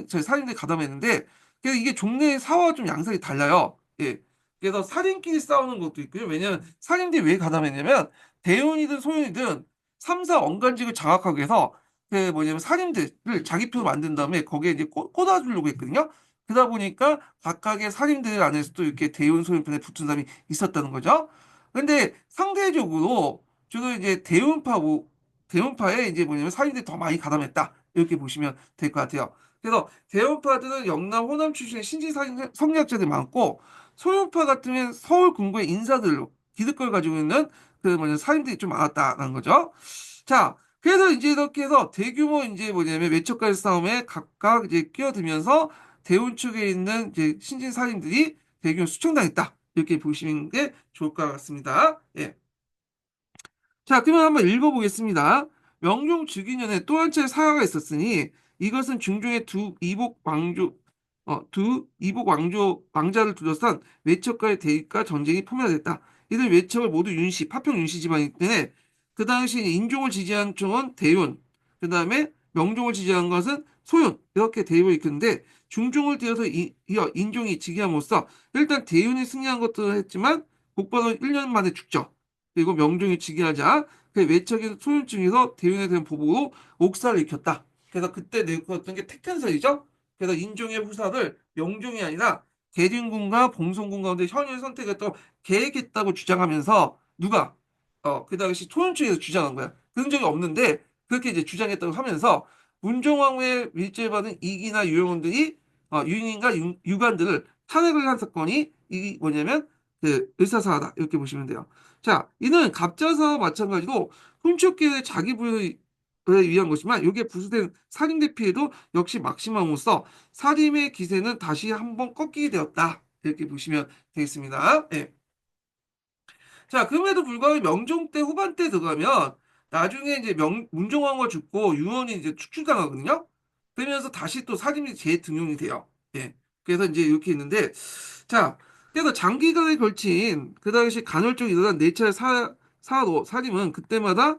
저희 살인들이 가담했는데, 그래서 이게 종래의 사화가 좀 양상이 달라요. 예. 그래서 살인끼리 싸우는 것도 있고요. 왜냐면 살인들이 왜 가담했냐면 대용이든 소용이든 3사 원간직을 장악하기 위해서 그 뭐냐면 살인들을 자기 표로 만든 다음에 거기에 이제 꽂아주려고 했거든요. 그러다 보니까 각각의 살인들 안에서도 이렇게 대운 소용 편에 붙은 사람이 있었다는 거죠. 근데 상대적으로 주로 이제 대운파에 이제 뭐냐면 사인들이 더 많이 가담했다 이렇게 보시면 될 것 같아요. 그래서 대운파들은 영남 호남 출신의 신진사인 성리학자들이 많고, 소윤파 같으면 서울 군구의 인사들로 기득권을 가지고 있는 그 뭐냐 사인들이 좀 많았다라는 거죠. 자, 그래서 이제 이렇게 해서 대규모 이제 뭐냐면 외척과의 싸움에 각각 이제 끼어들면서 대운 측에 있는 이제 신진 사인들이 대규모 수청당했다 이렇게 보시는 게 좋을 것 같습니다. 예. 자, 그러면 한번 읽어보겠습니다. 명종 즉위년에 또 한 차례 사화가 있었으니 이것은 중종의 두 이복 왕자를 둘러싼 외척과의 대립과 전쟁이 포멸됐다. 이들 외척을 모두 파평 윤씨 집안이기 때문에 그 당시 인종을 지지한 쪽은 대윤, 그 다음에 명종을 지지한 것은 소윤 이렇게 대립을 이끄는데, 중종을 뒤어서 이어 인종이 즉위함으로써 일단 대윤이 승리한 것도 했지만 곧바로 1년 만에 죽죠. 그리고 명종이 즉위하자 그 외척인 소윤층에서 대윤에 대한 보복으로 옥사를 일으켰다. 그래서 그때 내걸었던 게 택현설이죠. 그래서 인종의 후사를 명종이 아니라 계진군과 봉송군 가운데 현일 선택했다고 계획했다고 주장하면서 누가 그 당시 소윤층에서 주장한 거야. 그런 적이 없는데 그렇게 이제 주장했다고 하면서 문종왕후의 밀제받은 이기나 유영훈들이 유인과 유관들을 탄핵을 한 사건이 이 뭐냐면 그 을사사하다 이렇게 보시면 돼요. 자, 이는 갑자사와 마찬가지로 훔쳤기에 자기 부여를 위한 것이지만 이게 부수된 살인대 피해도 역시 막심함으로써 살인의 기세는 다시 한번 꺾이게 되었다. 이렇게 보시면 되겠습니다. 예. 자, 그럼에도 불구하고 명종 때 후반 때 들어가면 나중에 이제 문종왕후가 죽고 유언이 이제 축출당하거든요. 그러면서 다시 또 살인이 재등용이 돼요. 예. 그래서 이제 이렇게 있는데, 자, 그래서 장기간에 걸친 그 당시 간헐적으로 일어난 네 차례 살인은 그때마다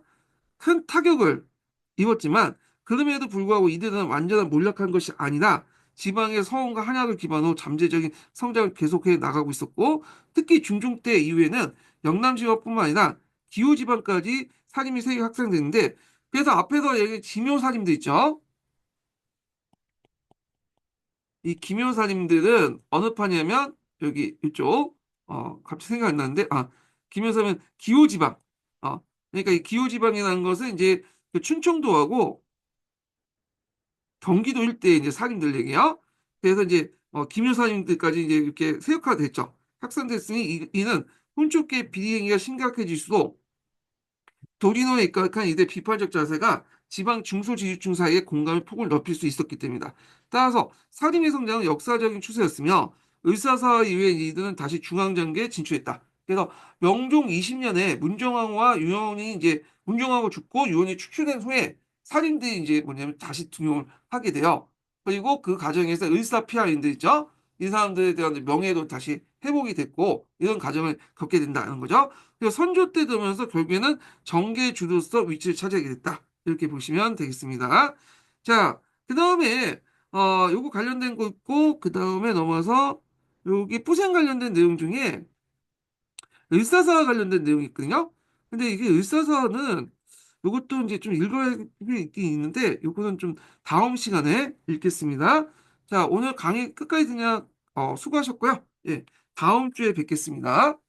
큰 타격을 입었지만, 그럼에도 불구하고 이들은 완전한 몰락한 것이 아니라 지방의 서원과 한약을 기반으로 잠재적인 성장을 계속해 나가고 있었고, 특히 중종 때 이후에는 영남 지방뿐만 아니라 기호 지방까지 살인이 세계 확산됐는데, 그래서 앞에서 얘기 지묘 살인도 있죠. 이 기묘 살인들은 어느 파냐면 여기 이쪽 갑자기 생각이 안 나는데 기묘 살인은 기호 지방. 그러니까 이 기호 지방이라는 것은 이제 그 충청도하고 경기도 일대에 이제 살인들 얘기요. 그래서 이제 기묘 살인들까지 이제 이렇게 세력화됐죠. 확산됐으니 이는 혼축계 비리행위가 심각해질수록 도리노에 입각한 이들 비판적 자세가 지방 중소지주층 사이의 공감의 폭을 넓힐 수 있었기 때문이다. 따라서 살인의 성장은 역사적인 추세였으며 을사사 이후에 이들은 다시 중앙정계에 진출했다. 그래서 명종 20년에 문정왕후와 유원이 이제 문정왕후 죽고 유원이 축출된 후에 살인들이 이제 뭐냐면 다시 등용을 하게 돼요. 그리고 그 과정에서 을사피하인들 있죠? 이 사람들에 대한 명예도 다시 회복이 됐고 이런 과정을 겪게 된다는 거죠. 그리고 선조 때 되면서 결국에는 정계주로서 위치를 차지하게 됐다. 이렇게 보시면 되겠습니다. 자, 그 다음에 요거 관련된 거 있고 그 다음에 넘어서 여기 뿌생 관련된 내용 중에 을사사와 관련된 내용이 있거든요. 근데 이게 을사사는 요것도 이제 좀 읽어야 할 게 있긴 있는데 요거는 좀 다음 시간에 읽겠습니다. 자, 오늘 강의 끝까지 그냥 수고하셨고요. 예, 다음 주에 뵙겠습니다.